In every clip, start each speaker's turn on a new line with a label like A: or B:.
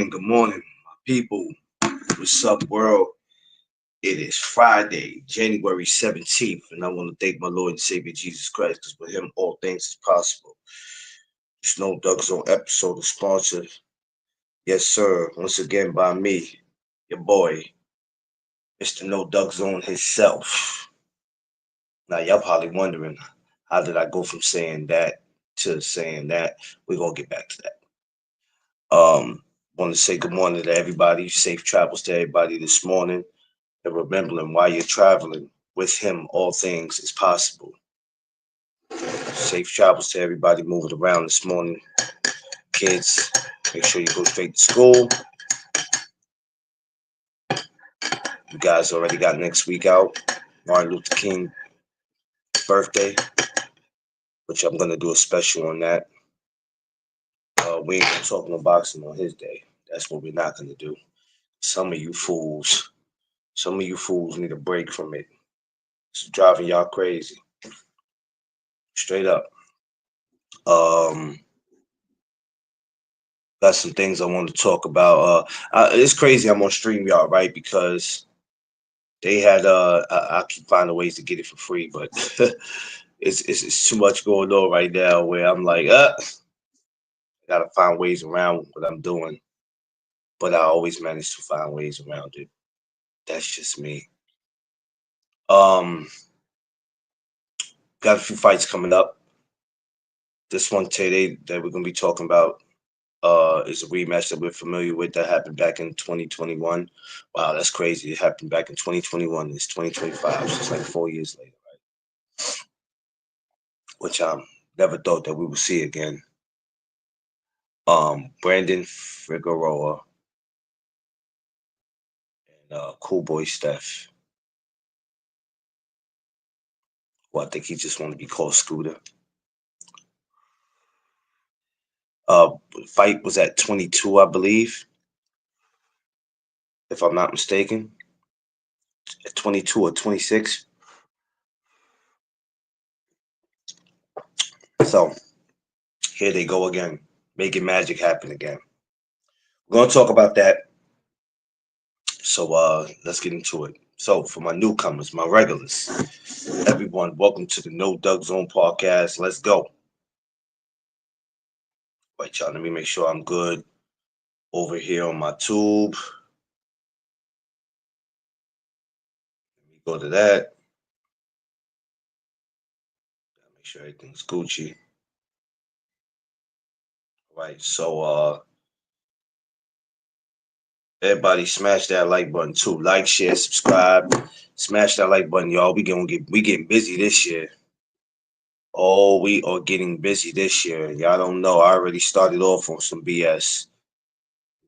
A: good morning, my people. What's up, world? It is Friday, January 17th, and I want to thank my Lord and Savior Jesus Christ, because with him all things is possible. This No Doug Zone episode is sponsored, yes, sir, once again by me, your boy, Mr. No Doug Zone himself. Now, y'all probably wondering, how did I go from saying that to saying that? We're going to get back to that. Want to say good morning to everybody, safe travels to everybody this morning. And remembering while you're traveling with him, all things is possible. Safe travels to everybody moving around this morning. Kids, make sure you go straight to school. You guys already got next week out. Martin Luther King birthday, which I'm going to do a special on that. We ain't going to talk no boxing on his day. That's what we're not going to do. Some of you fools need a break from it. It's driving y'all crazy. Straight up. Got some things I want to talk about. It's crazy I'm on StreamYard, right? Because they had I keep finding ways to get it for free, but it's too much going on right now where I'm like, I gotta find ways around what I'm doing. But I always manage to find ways around it. That's just me. Got a few fights coming up. This one today that we're gonna be talking about is a rematch that we're familiar with that happened back in 2021. Wow, that's crazy. It happened back in 2021. It's 2025, so it's like 4 years later, right? Which I never thought that we would see again. Brandon Figueroa and Cool Boy Steph. Well, I think he just wanted to be called Scooter. The fight was at 22, I believe, if I'm not mistaken. At 22 or 26. So here they go again, making magic happen again. We're gonna talk about that. So let's get into it. So for my newcomers, my regulars, everyone, welcome to the No Doug Zone podcast. Let's go. Wait, y'all, let me make sure I'm good over here on my tube. Let me go to that. Make sure everything's Gucci. Right, so everybody smash that like button too. Like, share, subscribe. Smash that like button, y'all. We getting busy this year. Oh, we are getting busy this year. Y'all don't know. I already started off on some BS.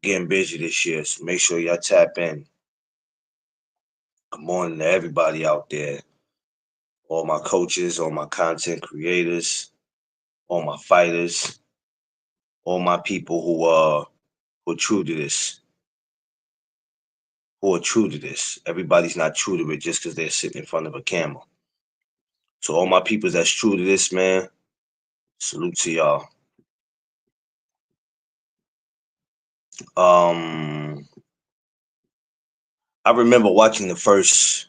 A: Getting busy this year, so make sure y'all tap in. Good morning to everybody out there. All my coaches, all my content creators, all my fighters, all my people who are true to this. Who are true to this. Everybody's not true to it just because they're sitting in front of a camera. So all my people that's true to this, man, salute to y'all. I remember watching the first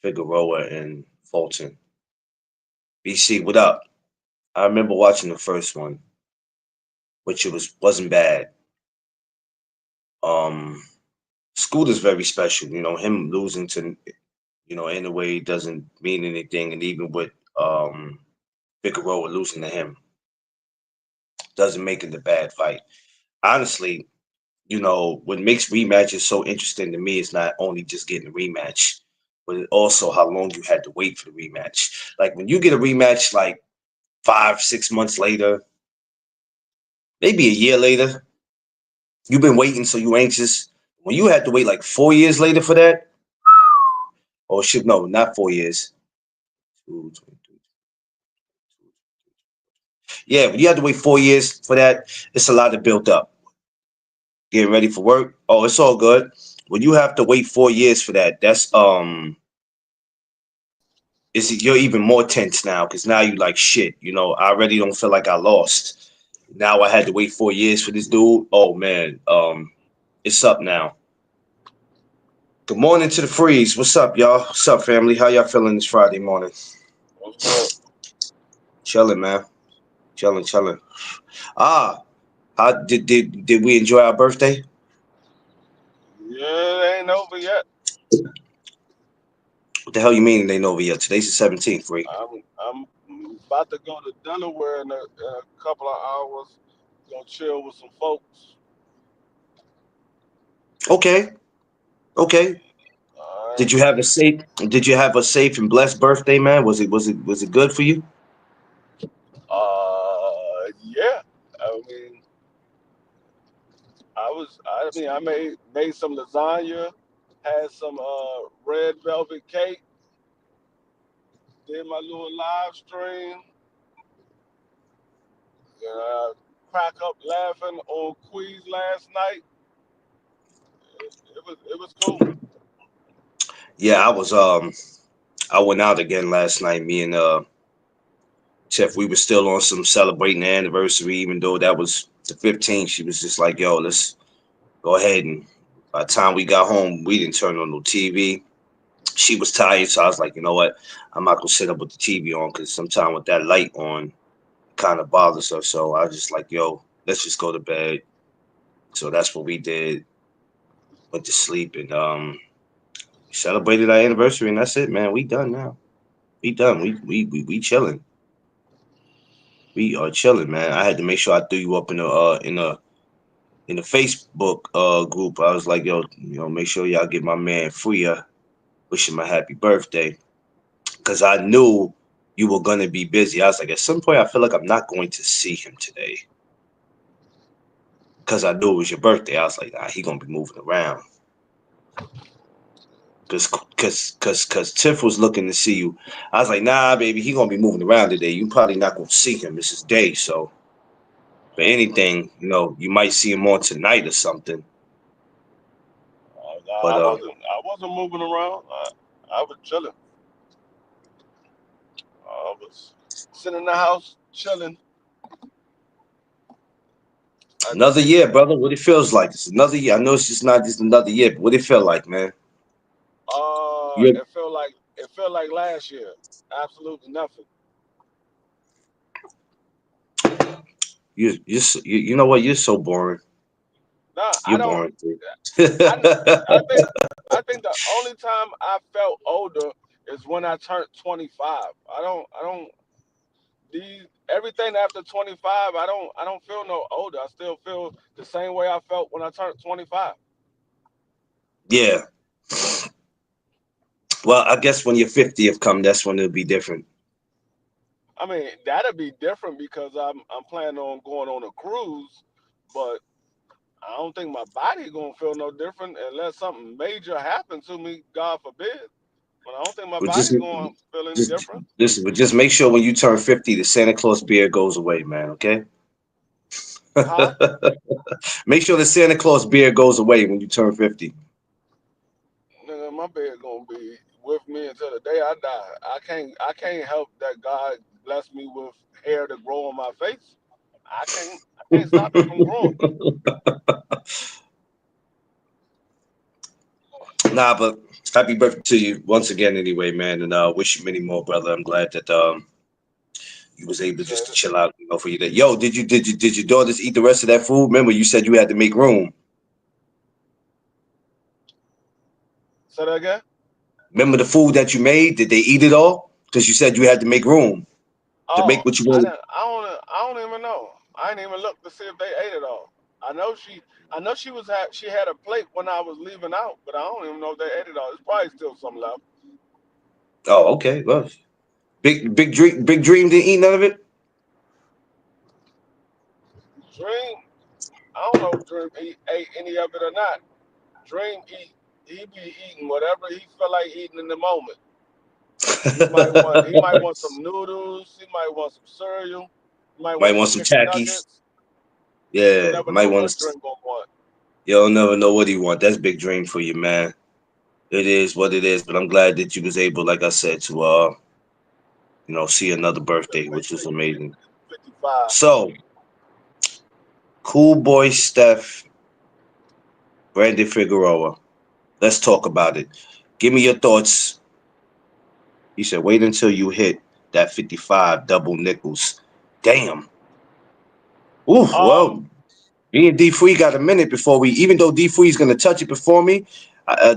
A: Figueroa and Fulton. BC, what up? I remember watching the first one, which wasn't bad. Scooter's very special. You know, him losing to, in a way doesn't mean anything, and even with Figueroa losing to him doesn't make it a bad fight. Honestly, what makes rematches so interesting to me is not only just getting a rematch, but also how long you had to wait for the rematch. Like when you get a rematch, like 5-6 months later, maybe a year later, you've been waiting, so you anxious. When you had to wait like 4 years later for that, oh shit, no, not 4 years. Yeah, when you had to wait 4 years for that, it's a lot of built up. Getting ready for work. Oh, it's all good. When you have to wait 4 years for that, that's you're even more tense now because now you like shit. I already don't feel like I lost. Now I had to wait 4 years for this dude. Oh man, it's up now. Good morning to the freeze. What's up, y'all? What's up, family? How y'all feeling this Friday morning?
B: What's good?
A: Chilling, man. Chilling, chilling. Ah, how did we enjoy our birthday?
B: Yeah, it ain't over yet.
A: What the hell you mean it ain't over yet? Today's the 17th, free.
B: I'm about to go to Delaware in a couple of hours. Go chill with some folks.
A: Okay, okay.
B: All
A: Did
B: right.
A: you have a safe? Did you have a safe and blessed birthday, man? Was it good for you?
B: Yeah. I mean, I made some lasagna, had some red velvet cake, did my little live stream, uh, crack up laughing on Queez last night. It was cool.
A: Yeah, I went out again last night. Me and Tiff, we were still on some celebrating the anniversary, even though that was the 15th. She was just like, "Yo, let's go ahead." And by the time we got home, we didn't turn on no TV. She was tired, so I was like, "You know what? I'm not gonna sit up with the TV on because sometimes with that light on, kind of bothers her." So I was just like, "Yo, let's just go to bed." So that's what we did. Went to sleep and celebrated our anniversary, and that's it, man. We done now. We done. We chilling. We are chilling, man. I had to make sure I threw you up in the Facebook group. I was like, yo, make sure y'all get my man Freya, wish him a happy birthday, because I knew you were gonna be busy. I was like, at some point, I feel like I'm not going to see him today, because I knew it was your birthday. I was like, he gonna be moving around, cause Tiff was looking to see you. I was like, nah, baby, he gonna be moving around today. You probably not gonna see him. It's his day, so for anything, you might see him on tonight or something. But
B: I wasn't moving around. I was chilling. I was sitting in the house chilling. I
A: another
B: just
A: year, brother. What it feels like? It's another year. I know it's just not just another year, but what it feel like, man? You
B: it felt like last year. Absolutely nothing.
A: you know what? You're so boring.
B: Nah, I
A: You're
B: don't.
A: boring, dude.
B: I I think I think the only time I felt older is when I turned 25. I don't these everything after 25. I don't feel no older. I still feel the same way I felt when I turned 25.
A: Yeah. Well, I guess when your 50th come, that's when it'll be different.
B: I mean, that'll be different because I'm planning on going on a cruise, but I don't think my body gonna feel no different unless something major happens to me, God forbid. But I don't think my
A: But
B: body gonna feel any
A: just
B: different.
A: listen. But just make sure when you turn 50, the Santa Claus beard goes away, man. Okay.
B: Huh?
A: Make sure the Santa Claus beard goes away when you turn 50.
B: Nigga, my bed gonna be with me until the day I die. I can't help that God bless me with hair to grow on my face. I can't stop it from growing.
A: Nah, but happy birthday to you once again, anyway, man, and wish you many more, brother. I'm glad that you was able just
B: Appreciate
A: to
B: it.
A: chill out, for your day. Yo, did your daughters eat the rest of that food? Remember, you said you had to make room.
B: Say that again?
A: Remember the food that you made? Did they eat it all? Because you said you had to make room to
B: Oh,
A: make what you
B: I
A: wanted.
B: don't I don't even know. I didn't even look to see if they ate it all. I know she had a plate when I was leaving out, but I don't even know if they ate it all. There's probably still some left.
A: Oh, okay. Well, big dream didn't eat none of it.
B: Dream, I don't know if Dream ate any of it or not. Dream he be eating whatever he feel like eating in the moment. He might want some noodles, he might want some cereal, he might
A: Might
B: want
A: want
B: some
A: some
B: chicken
A: Takis.
B: nuggets. You
A: Yeah,
B: never
A: might
B: know
A: want
B: what
A: to.
B: Dream gonna want.
A: You'll never know what he want. That's big dream for you, man. It is what it is. But I'm glad that you was able, like I said, to see another birthday,
B: Make
A: which
B: sure
A: was
B: you get
A: amazing.
B: 55.
A: So Cool Boy Steph, Brandon Figueroa. Let's talk about it. Give me your thoughts. He said, wait until you hit that 55 double nickels. Damn. Ooh,
B: Um,
A: well, me and D Free got a minute before we, even though D Free's going to touch it before me,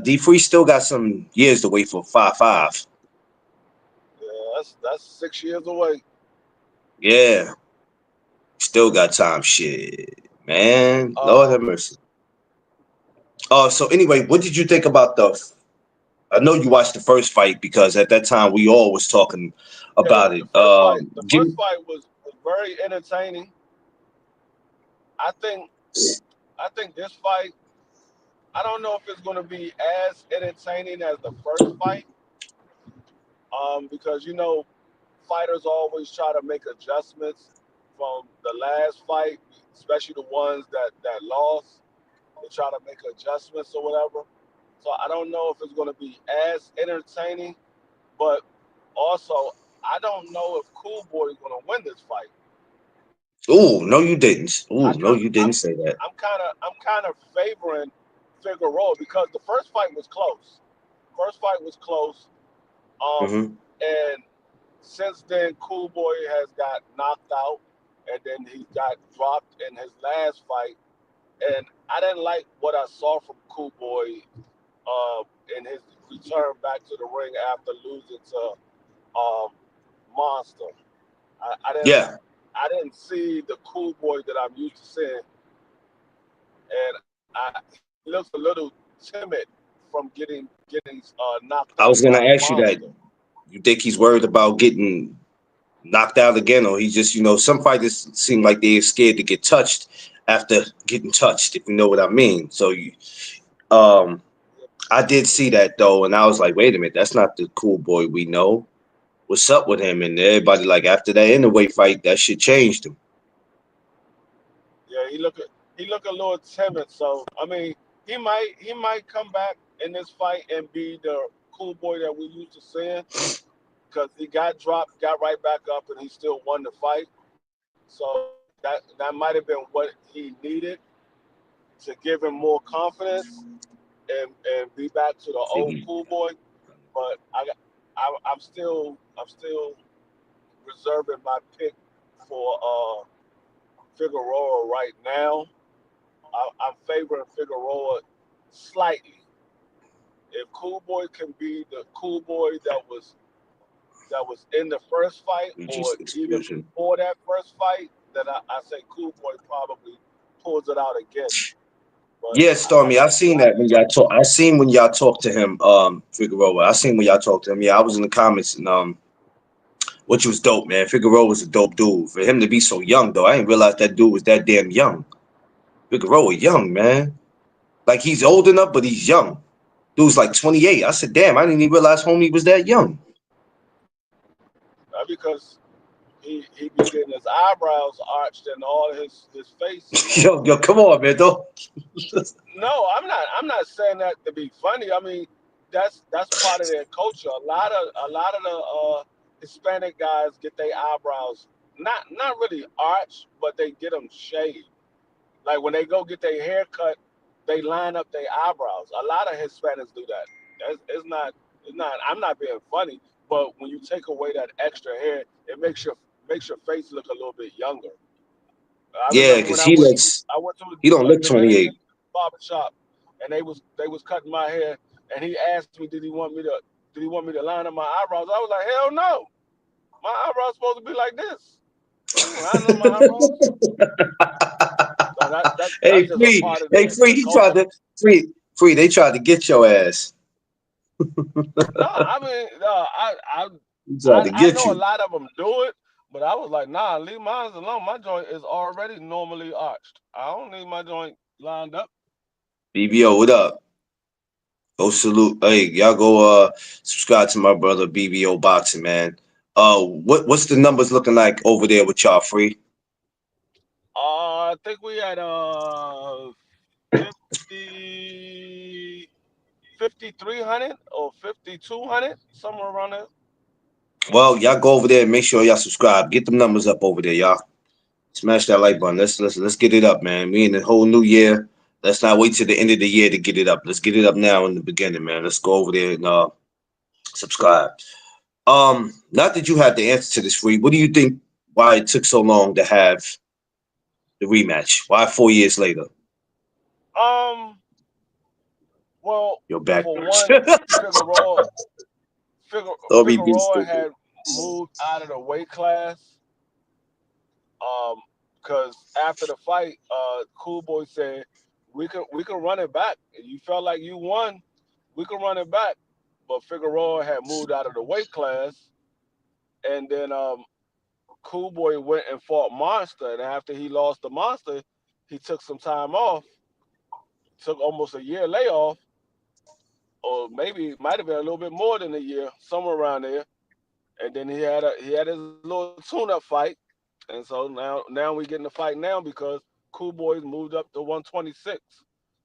A: D Free still got some years to wait for 5-5.
B: yeah, that's 6 years away.
A: Yeah, still got time. Shit, man. Lord have
B: Um,
A: mercy. So anyway, what did you think about the? I know you watched the first fight because at that time we all was talking
B: yeah,
A: about it.
B: the
A: Give
B: first
A: me,
B: fight was very entertaining. I think I think this fight. I don't know if it's going to be as entertaining as the first fight, because fighters always try to make adjustments from the last fight, especially the ones that lost. They try to make adjustments or whatever. So I don't know if it's going to be as entertaining, but also I don't know if Cool Boy is going to win this fight.
A: ooh, no, you didn't.
B: I
A: Ooh, no,
B: kind
A: you didn't say that.
B: I'm kind of favoring Figueroa because the first fight was close. First fight was close.
A: Hmm.
B: And since then, Cool Boy has got knocked out, and then he got dropped in his last fight. And I didn't like what I saw from Cool Boy uh, in his return back to the ring after losing to um, Monster. I, I didn't
A: Yeah,
B: I didn't see the Cool Boy that I'm used to seeing, and he looks a little timid from getting knocked
A: I
B: out
A: was
B: by
A: gonna ask you that.
B: Monster.
A: You think he's worried about getting knocked out again, or he just, some fighters seem like they're scared to get touched after getting touched, if you know what I mean. So, um, I did see that though, and I was like, wait a minute, that's not the Cool Boy we know. What's up with him? And everybody like after that in fight, that shit changed him.
B: Yeah, he look a little timid. So I mean, he might come back in this fight and be the Cool Boy that we used to seeing because he got dropped, got right back up, and he still won the fight. So that might have been what he needed to give him more confidence and be back to the old
A: Figgy.
B: Cool Boy. But I'm still reserving my pick for Figueroa right now. I'm favoring Figueroa slightly. If Cool Boy can be the Cool Boy that was in the first fight,
A: We
B: or
A: just
B: even
A: explosion.
B: before that first fight, then I say Cool Boy probably pulls it out again. But
A: Yeah,
B: I
A: Stormy. I
B: think
A: seen that when y'all talk. I seen when y'all talked to him, Figueroa. I seen when y'all talked to him. Yeah, I was in the comments and which was dope, man. Figueroa was a dope dude. For him to be so young, though, I didn't realize that dude was that damn young. Figueroa, young man. Like he's old enough, but he's young. Dude's like 28. I said, damn, I didn't even realize homie was that young.
B: because he be getting his eyebrows arched and all his face is all
A: Yo, come on, man. Don't.
B: no, I'm not saying that to be funny. I mean, that's part of their culture. A lot of the Hispanic guys get their eyebrows not really arched, but they get them shaved. Like when they go get their hair cut, they line up their eyebrows. A lot of Hispanics do that. It's not. I'm not being funny, but when you take away that extra hair, it makes your face look a little bit younger. I
A: Yeah,
B: remember when
A: because
B: I went to
A: he don't
B: a
A: look
B: Dominican
A: 28.
B: barber shop, and they was cutting my hair, and he asked me, did he want me to line up my eyebrows? I was like, hell no, my eyebrows supposed to be like this. I ain't lining up my eyebrows. So that's
A: Hey,
B: just a
A: free.
B: part of
A: Hey, free.
B: their
A: He tried
B: culture.
A: to free. They tried to get your ass.
B: No, I mean,
A: He tried to
B: I
A: get
B: know a
A: you.
B: lot of them do it, but I was like, nah, leave mine alone. My joint is already normally arched. I don't need my joint lined up.
A: BBO, what up? Go salute. Hey, y'all go subscribe to my brother BBO Boxing, man. What's the numbers looking like over there with y'all, free?
B: I think we had 50, 5,300 or 5,200 somewhere around there.
A: Well, y'all go over there and make sure y'all subscribe. Get them numbers up over there, y'all. Smash that like button. Let's get it up, man. We in the whole new year. Let's not wait till the end of the year to get it up. Let's get it up now in the beginning, man. Let's go over there and subscribe. Not that you have the answer to this, free. What do you think? Why it took so long to have the rematch? Why 4 years later?
B: Um, well,
A: Your back
B: for
A: hurts.
B: one, Figueroa,
A: Don't be
B: Figueroa
A: stupid.
B: had moved out of the weight class. Um, because after the fight, Cool Boy said we can run it back. You felt like you won, we can run it back. But Figueroa had moved out of the weight class, and then Cool Boy went and fought Monster, and after he lost the Monster, he took some time off, took almost a year layoff, or maybe it might have been a little bit more than a year, somewhere around there. And then he had his little tune-up fight, and so now we getting the fight now because Cool Boys moved up to 126.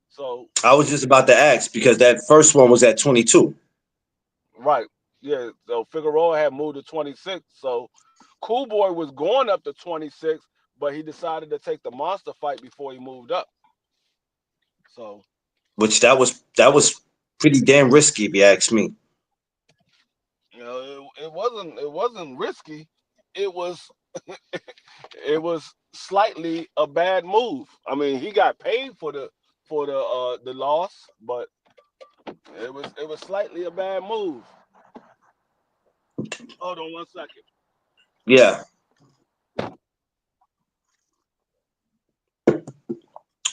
B: So
A: I was just about to ask because that first one was at 22,
B: right, yeah. So Figueroa had moved to 26. So Cool Boy was going up to 26, but he decided to take the monster fight before he moved up. So
A: which that was pretty damn risky if you ask me.
B: it wasn't risky. It was it was slightly a bad move. I mean, he got paid for the loss, but it was slightly a bad move. Hold on 1 second.
A: Yeah,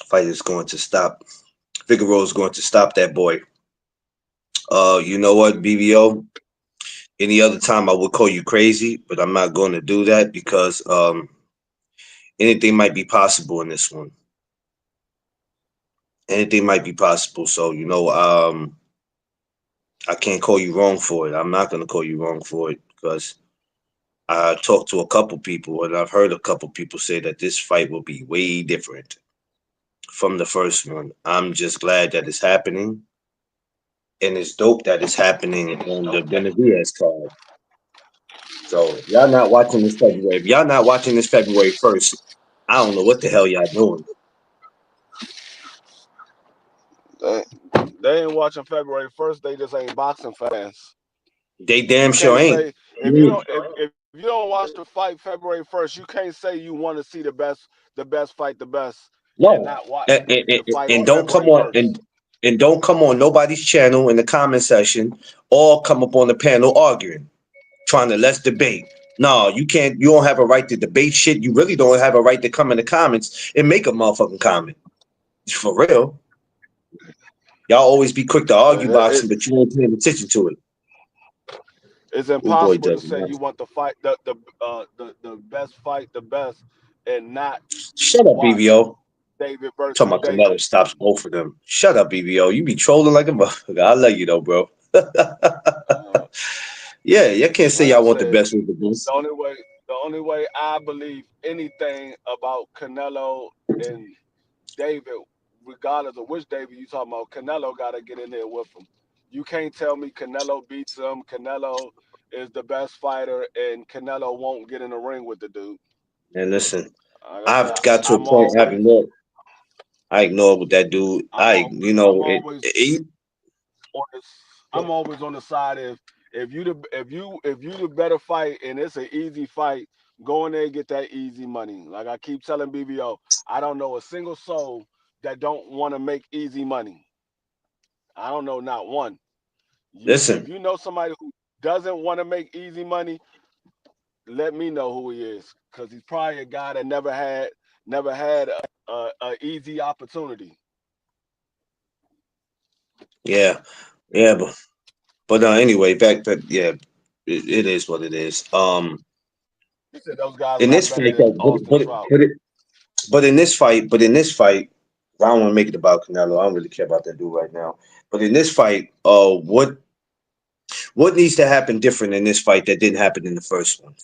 A: fight is going to stop. Figueroa is going to stop that boy. You know what, BBO? Any other time I would call you crazy, but I'm not going to do that because anything might be possible in this one. Anything might be possible. So I can't call you wrong for it. I'm not going to call you wrong for it because I talked to a couple people and I've heard a couple people say that this fight will be way different from the first one. I'm just glad that it's happening, and it's dope that it's happening on the Benavidez card. So if y'all not watching this February. If y'all not watching this February 1st, I don't know what the hell y'all doing.
B: They, they ain't watching February 1st. They just ain't boxing fans.
A: They
B: You
A: damn sure
B: can't
A: ain't.
B: say if you don't watch the fight February 1st, you can't say you want to see the best fight the best and
A: No,
B: not watch
A: and, and,
B: the
A: and
B: fight on
A: and don't come
B: February
A: on
B: first.
A: and don't come on nobody's channel in the comment section or come up on the panel arguing, trying to let's debate. No, you can't. You don't have a right to debate shit. You really don't have a right to come in the comments and make a motherfucking comment. For real, y'all always be quick to argue
B: It,
A: boxing, but you ain't paying attention to it.
B: it's
A: Oh boy,
B: impossible to
A: doesn't
B: say you
A: matter.
B: want the fight the best fight the best and not
A: Shut up,
B: watch
A: BBO.
B: David
A: Talking
B: versus
A: about
B: David.
A: Canelo stops both of them. Shut up, BBO. You be trolling like a motherfucker. I love you though, bro.
B: Uh,
A: Yeah, you can't say
B: like I
A: y'all want the
B: said,
A: best with the
B: the
A: best.
B: only way the only way I believe anything about Canelo and David, regardless of which David you talking about, Canelo got to get in there with him. You can't tell me Canelo beats him. Canelo is the best fighter, and Canelo won't get in the ring with the dude.
A: And listen,
B: Like I
A: I've
B: said,
A: got to a
B: I'm
A: point I
B: always,
A: ignored. I ignored with that dude.
B: I'm always, I'm always
A: It
B: on this. I'm always on the side if you the better fight and it's an easy fight, go in there and get that easy money. Like I keep telling BBO, I don't know a single soul that don't want to make easy money. I don't know not one. If
A: listen.
B: you know somebody who doesn't want to make easy money, let me know who he is, because he's probably a guy that never had a easy opportunity.
A: Yeah, yeah, but anyway, back yeah, it is what it is.
B: He said those guys are
A: In
B: not
A: this
B: better
A: fight,
B: than Austin Trout.
A: but in this fight, I don't want to make it about Canelo. I don't really care about that dude right now. But in this fight, what needs to happen different in this fight that didn't happen in the first one?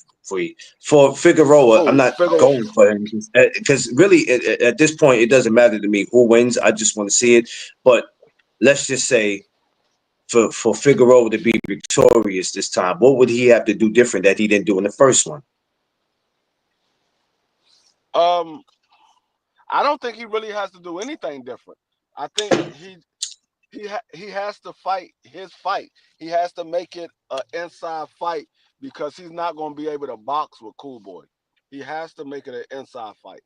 A: For Figueroa, I'm
B: Who
A: not
B: Figaro?
A: going for him because really at this point it doesn't matter to me who wins. I just want to see it. But let's just say for Figueroa to be victorious this time, what would he have to do different that he didn't do in the first one?
B: Um, I don't think he really has to do anything different. I think he has to fight his fight. He has to make it an inside fight because he's not going to be able to box with Cool Boy. He has to make it an inside fight.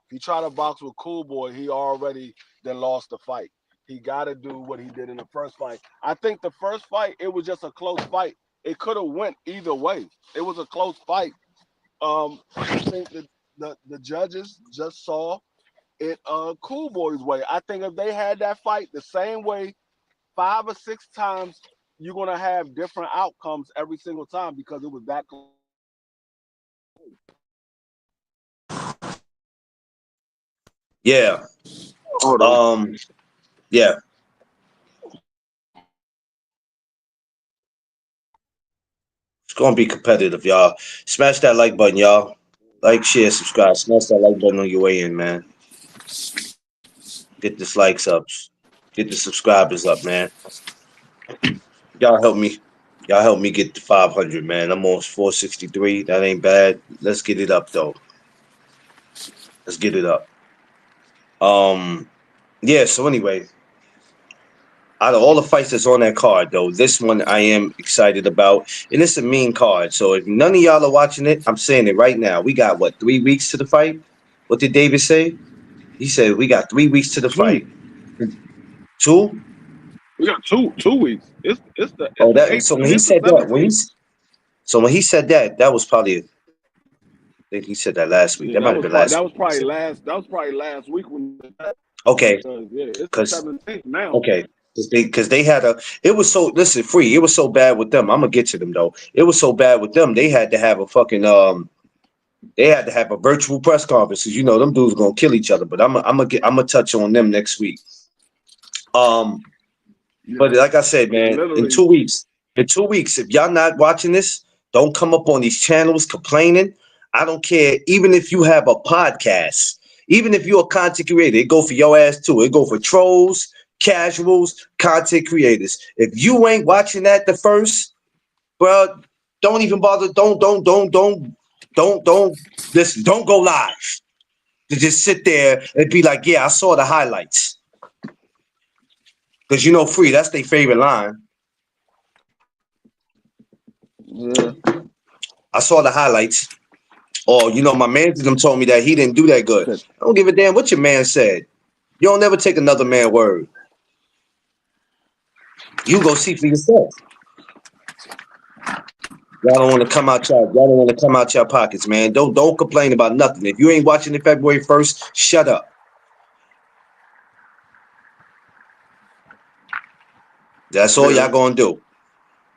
B: If he try to box with Cool Boy, he already then lost the fight. He got to do what he did in the first fight. I think the first fight it was just a close fight. It could have went either way. It was a close fight. I think that the judges just saw it Cool Boy's way. I think if they had that fight the same way 5 or 6 times, you're gonna have different outcomes every single time because it was that close.
A: Yeah.
B: Hold on.
A: Yeah. It's gonna be competitive, y'all. Smash that like button, y'all. Like, share, subscribe. Smash that like button on your way in, man. Get this likes up. Get the subscribers up, man. Y'all help me. Y'all help me get to 500, man. I'm on 463. That ain't bad. Let's get it up, though. Let's get it up. Yeah. So anyway, out of all the fights that's on that card, though, this one I am excited about, and it's a mean card. So if none of y'all are watching it, I'm saying it right now. We got what 3 weeks to the fight? What did David say? He said we got 3 weeks to the fight.
B: Two.
A: 2?
B: We got 2 weeks. It's the
A: Oh,
B: it's the
A: that.
B: eighth.
A: So
B: I
A: when
B: mean
A: he
B: it's the
A: said that,
B: 17th.
A: when he said that, that was probably. I think he said that last week.
B: Yeah,
A: That might have been last week.
B: that was probably last week when
A: Okay,
B: because yeah, it's the
A: because
B: 17th now.
A: okay, because they had a. It was so listen free. It was so bad with them. I'm gonna get to them though. It was so bad with them. They had to have a fucking They had to have a virtual press conference because you know them dudes gonna kill each other. But I'm gonna touch on them next week. Um,
B: Yeah,
A: but like I said, man, in
B: literally.
A: 2 weeks, if y'all not watching this, don't come up on these channels complaining. I don't care. Even if you have a podcast, even if you're a content creator, it go for your ass too. It go for trolls, casuals, content creators. If you ain't watching that the first, bro, don't even bother. Don't listen. Don't go live. To just sit there and be like, yeah, I saw the highlights. Because you know, free, that's their favorite line.
B: Yeah.
A: I saw the highlights. Or, you know, my man to them told me that he didn't do that good.
B: Said,
A: I don't give a damn what your man said. You don't never take another man's word. You go see for yourself. Y'all don't want to come out your pockets, man. Don't complain about nothing. If you ain't watching it February 1st, shut up. That's all y'all
B: yeah.
A: gonna do.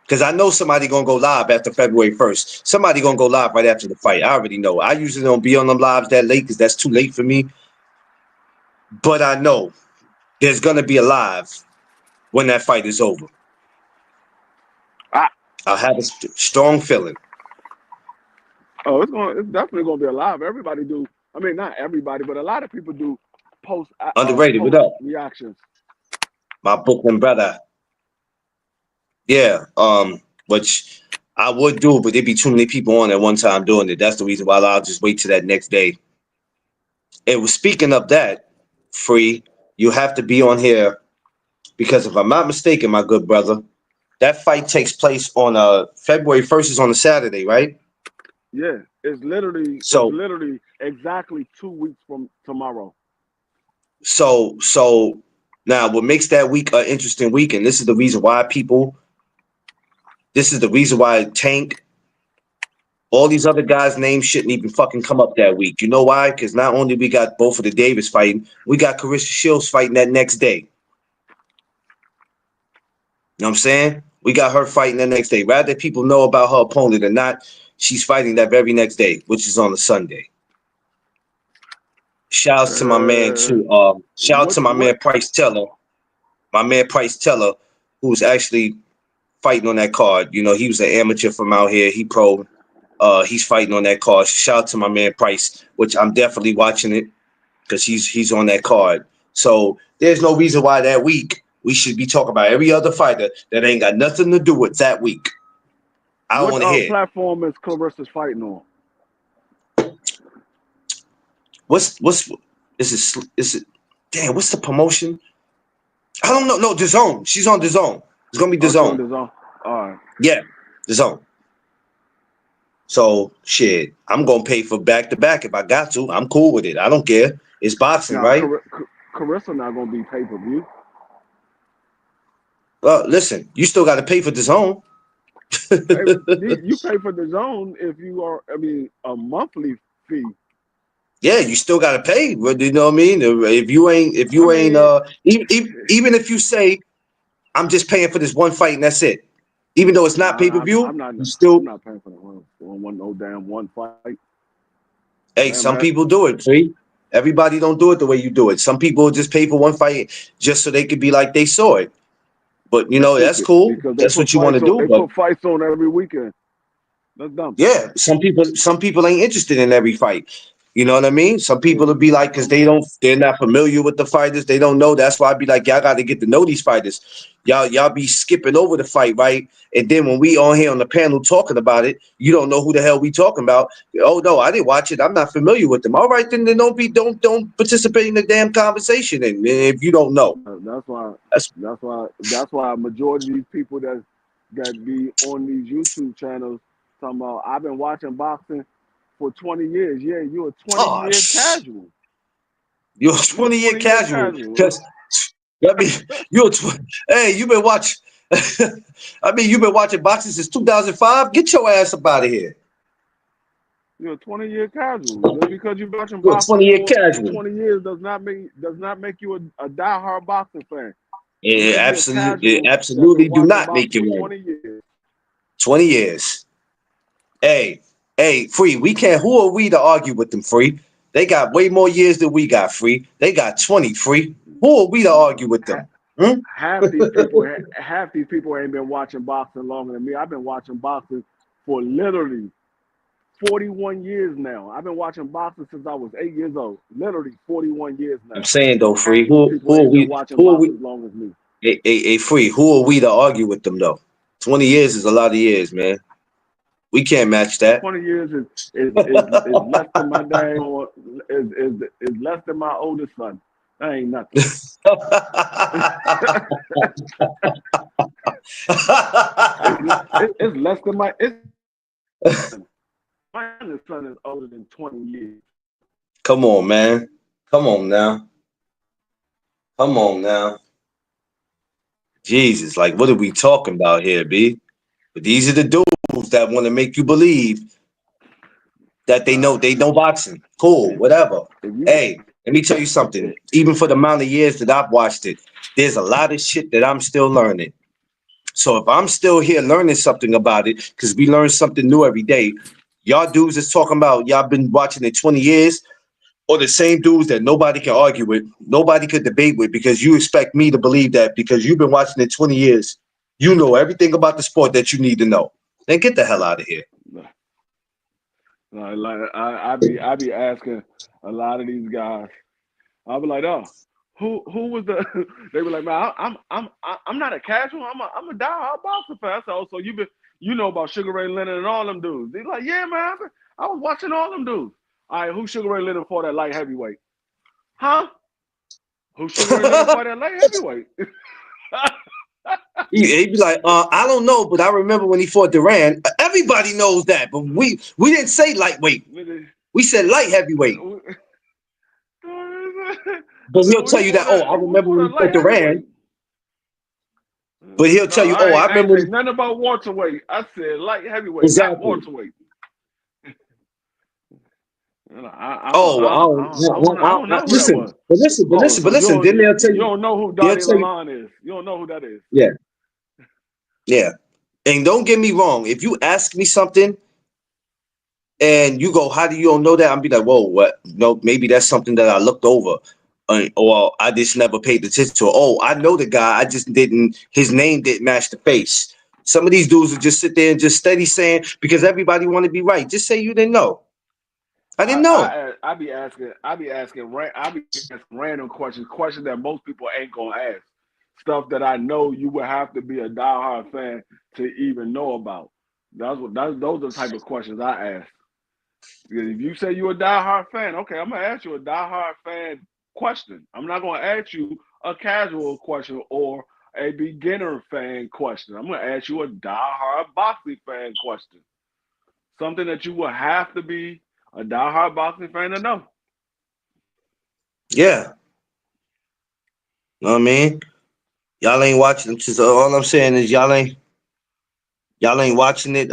A: Because I know somebody gonna go live after February 1st. Somebody gonna go live right after the fight. I already know. I usually don't be on them lives that late because that's too late for me. But I know there's gonna be a live when that fight is over.
B: Ah,
A: I'll have a strong feeling.
B: oh, it's definitely gonna be alive. Everybody do. I mean, not everybody, but a lot of people do
A: Underrated, what
B: post
A: up?
B: reactions.
A: My Brooklyn brother. Yeah, which I would do, but there'd be too many people on at one time doing it. That's the reason why I'll just wait till that next day. It was speaking of that, free, you have to be on here because if I'm not mistaken, my good brother, that fight takes place on February 1st is on a Saturday, right?
B: Yeah, it's
A: So
B: literally exactly 2 weeks from tomorrow.
A: so now what makes that week an interesting week, and this is the reason why this is the reason why Tank, all these other guys' names shouldn't even fucking come up that week. You know why? Because not only we got both of the Davis fighting, we got Carissa Shields fighting that next day. You know what I'm saying? We got her fighting the next day. Rather people know about her opponent or not, she's fighting that very next day, which is on a Sunday. Shouts to my man
B: Uh,
A: too. Shout out
B: what
A: to my
B: what?
A: man Price Teller. My man Price Teller, who's actually fighting on that card. You know, he was an amateur from out here. He pro. He's fighting on that card. Shout out to my man Price, which I'm definitely watching it because he's on that card. So there's no reason why that week we should be talking about every other fighter that ain't got nothing to do with that week. I don't
B: What
A: want to hear it.
B: platform is Clarissa's fighting on?
A: what's is it damn, what's the promotion? I don't know. No, DAZN. She's on DAZN. It's gonna be
B: Oh, she on
A: DAZN.
B: the zone. All right.
A: Yeah, DAZN. So shit, I'm gonna pay for back to back if I got to. I'm cool with it. I don't care. It's boxing,
B: Now,
A: right?
B: Carissa not gonna be pay per view.
A: Well, listen, you still got to pay for DAZN.
B: You pay for the zone if you are. I mean, a monthly fee.
A: Yeah, you still got to pay. You know what I mean? If
B: I
A: you ain't,
B: mean,
A: even if you say I'm just paying for this one fight and that's it, even though it's
B: no,
A: not pay per view,
B: I'm not.
A: you still.
B: I'm not paying for the one no damn one fight.
A: Hey,
B: Damn
A: some
B: that.
A: people do it, free. Everybody don't do it the way you do it. Some people just pay for one fight just so they could be like they saw it. But
B: That's
A: that's
B: stupid
A: cool.
B: because
A: That's what you want to do.
B: they
A: But
B: put fights on every weekend. That's dumb.
A: yeah, some people ain't interested in every fight. You know what I mean? Some
B: Yeah,
A: people will be like, because
B: some
A: they're not familiar with the fighters. They don't know. That's why I'd be like, y'all got to get to know these fighters. Y'all be skipping over the fight, right? And then when we on here on the panel talking about it, you don't know who the hell we talking about. Oh no, I didn't watch it. I'm not familiar with them. All right, then don't participate in the damn conversation. And if you don't know,
B: that's why.
A: that's
B: That's why a majority of these people that be on these YouTube channels talking about I've been watching boxing for 20 years. Yeah, you're a 20-year casual.
A: you're a
B: You're a
A: 20-year
B: 20-year
A: casual.
B: casual.
A: Because I mean, hey, you've been watching. I mean, you've been watching boxing since 2005. Get your ass up out of here.
B: You're a 20-year casual. Just because you've been watching
A: You're a
B: boxing
A: 20-year
B: for
A: casual.
B: 20 years does not make you a diehard boxing fan. You
A: It
B: could be a
A: absolutely,
B: casual that's been
A: absolutely do
B: watching
A: not make
B: boxing
A: you
B: for
A: one.
B: 20 years.
A: 20 years. Hey, free. We can't. Who are we to argue with them, free? They got way more years than we got, free. They got 20, free. Who are we to
B: No,
A: argue with them? Hmm?
B: half these people ain't been watching boxing longer than me. I've been watching boxing for literally 41 years now. I've been watching boxing since I was 8 years old. Literally 41 years
A: I'm
B: now.
A: saying though,
B: Half
A: free.
B: these
A: Who
B: people
A: who are
B: ain't been
A: we?
B: watching
A: Who are
B: boxing
A: we?
B: as long as me.
A: Free. Who are we to argue with them though? 20 years is a lot of years, man. We can't match that.
B: 20 years is less than my dang or is less than my oldest son. That ain't nothing. It's less than my youngest son is older than 20 years.
A: Come on, man. Come on now. Come on now. Jesus, like what are we talking about here, B? But these are the dudes that want to make you believe that
B: Nah,
A: they know boxing. Cool,
B: if
A: whatever.
B: if you
A: Hey, let me tell you something.
B: it,
A: Even for the amount of years that I've watched it, there's a lot of shit that I'm still learning. So if I'm still here learning something about it, because we learn something new every day, y'all dudes is talking about y'all been watching it 20 years, or the same dudes that nobody can argue with, nobody could debate with, because you expect me to believe that because you've been watching it 20 years, you know everything about the sport that you need to know. Then get the hell out of here.
B: like I be asking a lot of these guys. I'll be like, oh, who was the? They be like, man, I'm not a casual. I'm a diehard boxer fan. I said, oh, so you know about Sugar Ray Leonard and all them dudes? They like, yeah, man, I was watching all them dudes. All right, who Sugar Ray Leonard fought at light heavyweight? Huh? Who Sugar Ray Leonard fought at light heavyweight?
A: He'd be like, I don't know, but I remember when he fought Duran. Everybody knows that, but we didn't say lightweight. We said light heavyweight. But he'll tell
B: We
A: you that,
B: fought
A: oh,
B: at
A: I remember when
B: we
A: he
B: fought
A: fought
B: at light
A: Duran.
B: heavyweight.
A: But he'll
B: No,
A: tell you,
B: I
A: oh, I
B: ain't, I ain't
A: remember
B: say
A: when
B: nothing about welterweight. I said light heavyweight, not
A: exactly.
B: welterweight.
A: Oh,
B: I don't know who that
A: listen,
B: was. Oh,
A: but
B: so
A: listen. Then
B: you don't know who
A: they'll
B: Dottie
A: tell you,
B: Lalonde is. You don't know who that is.
A: yeah, yeah. And don't get me wrong. If you ask me something and you go, how do you don't know that? I'm be like, whoa, what? No, maybe that's something that I looked over. Or I just never paid attention to. Oh, I know the guy. I just didn't. His name didn't match the face. Some of these dudes will just sit there and just steady saying because everybody want to be right. Just say you didn't know. I didn't know.
B: I be asking random questions that most people ain't gonna ask. Stuff that I know you would have to be a diehard fan to even know about. Those are the type of questions I ask. If you say you're a diehard fan, okay, I'm gonna ask you a diehard fan question. I'm not gonna ask you a casual question or a beginner fan question. I'm gonna ask you a diehard boxing fan question. Something that you will have to be a diehard boxing fan to know.
A: Yeah, know what I mean. Y'all ain't watching. Just all I'm saying is y'all ain't watching it.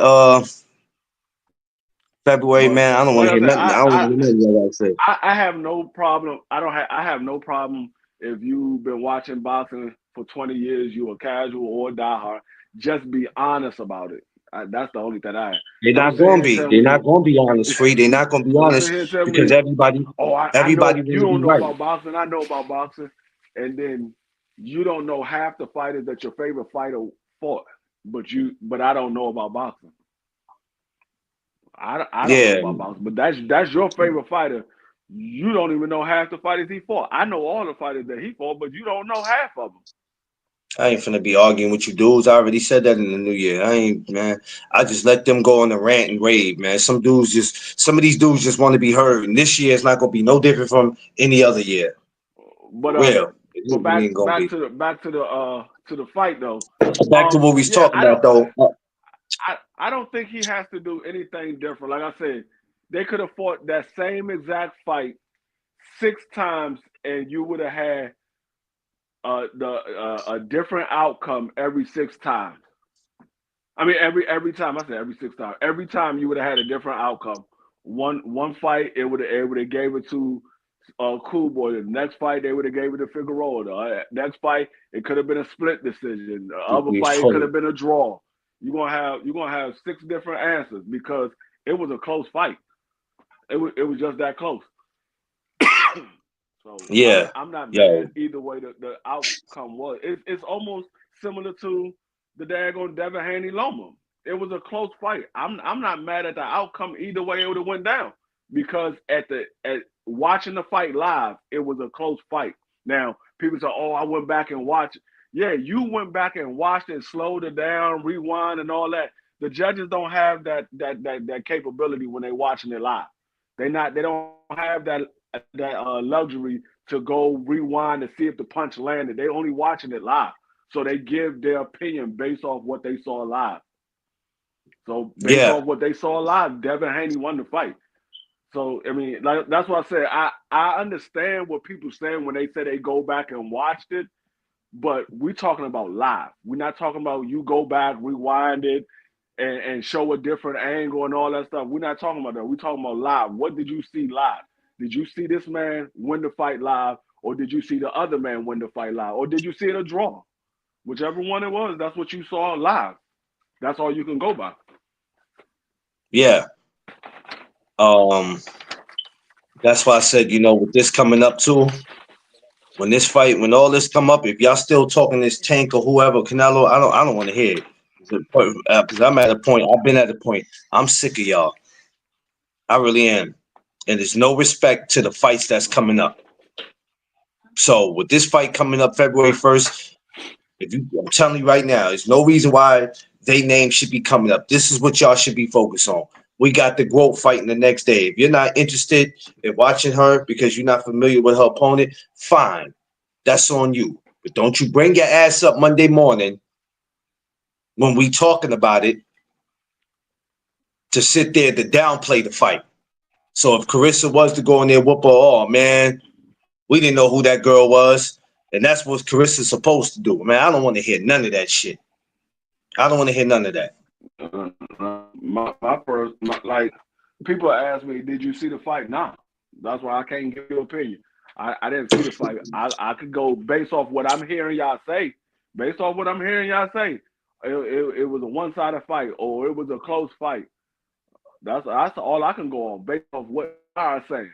A: February,
B: But
A: man. I don't want
B: like
A: to
B: I
A: hear
B: said,
A: nothing. I don't want to hear nothing y'all gotta say.
B: I have no problem. I have no problem if you've been watching boxing for 20 years, you a casual or a diehard. Just be honest about it. That's the only thing I.
A: They're
B: Don't
A: not
B: sit
A: gonna
B: here and
A: be.
B: tell
A: They're
B: me.
A: not gonna be honest, free. They're not gonna be
B: Don't sit
A: honest
B: here and tell
A: because
B: me.
A: everybody,
B: Oh, I
A: everybody
B: know you
A: want to
B: don't
A: be
B: know
A: right.
B: about boxing. I know about boxing, and then you don't know half the fighters that your favorite fighter fought, but I don't know about boxing. I don't know
A: Yeah,
B: about boxing, but that's your favorite fighter. You don't even know half the fighters he fought. I know all the fighters that he fought, but you don't know half of them.
A: I ain't finna be arguing with you dudes. I already said that in the new year. I ain't, man. I just let them go on the rant and rave, man. Some of these dudes just want to be heard. And this year is not gonna be no different from any other year.
B: But
A: For real.
B: but
A: It ain't gonna be.
B: back to the fight though.
A: Back to what we was
B: Yeah,
A: talking about though.
B: I don't think he has to do anything different. Like I said, they could have fought that same exact fight 6 times, and you would have had a different outcome every 6 times. I mean, every time I said every 6 times. Every time you would have had a different outcome. One fight it would have gave it to Cool Boy. The next fight they would have gave it to Figueroa. The next fight it could have been a split decision. The other
A: We
B: fight it could
A: fully.
B: have been a draw. You're gonna have 6 different answers because it was a close fight. It was just that close. So I'm
A: Yeah.
B: I'm not mad
A: Yo.
B: either way the outcome was. It's almost similar to the daggone Devin Haney Loma. It was a close fight. I'm not mad at the outcome either way it would have went down because at watching the fight live, it was a close fight. Now people say, "Oh, I went back and watched." Yeah, you went back and watched it, slowed it down, rewind, and all that. The judges don't have that capability when they're watching it live. They don't have that luxury to go rewind to see if the punch landed. They only watching it live, so they give their opinion based off what they saw live. So based
A: Yeah.
B: off what they saw live, Devin Haney won the fight. So I mean, like, that's what I said. I understand what people saying when they say they go back and watched it, but we're talking about live. We're not talking about you go back, rewind it, and show a different angle and all that stuff. We're not talking about that. We're talking about live. What did you see live? Did you see this man win the fight live, or did you see the other man win the fight live, or did you see it a draw? Whichever one it was, that's what you saw live. That's all you can go by.
A: Yeah. Um. That's why I said, with this coming up too, when this fight, when all this come up, if y'all still talking this Tank or whoever, Canelo, I don't want to hear it. Because I'm at a point. I've been at a point. I'm sick of y'all. I really am. And there's no respect to the fights that's coming up. So with this fight coming up February 1st, I'm telling you right now, there's no reason why they name should be coming up. This is what y'all should be focused on. We got the GOAT fighting the next day. If you're not interested in watching her because you're not familiar with her opponent, fine. That's on you. But don't you bring your ass up Monday morning when we talking about it to sit there to downplay the fight. So if Carissa was to go in there whoop her, oh man, we didn't know who that girl was. And that's what Carissa's supposed to do. Man, I don't want to hear none of that shit. I don't want to hear none of that.
B: Like people ask me, did you see the fight? Nah, that's why I can't give you an opinion. I didn't see the fight. I could go based off what I'm hearing y'all say. Based off what I'm hearing y'all say, it was a one-sided fight or it was a close fight. That's all I can go on based off what y'all are saying.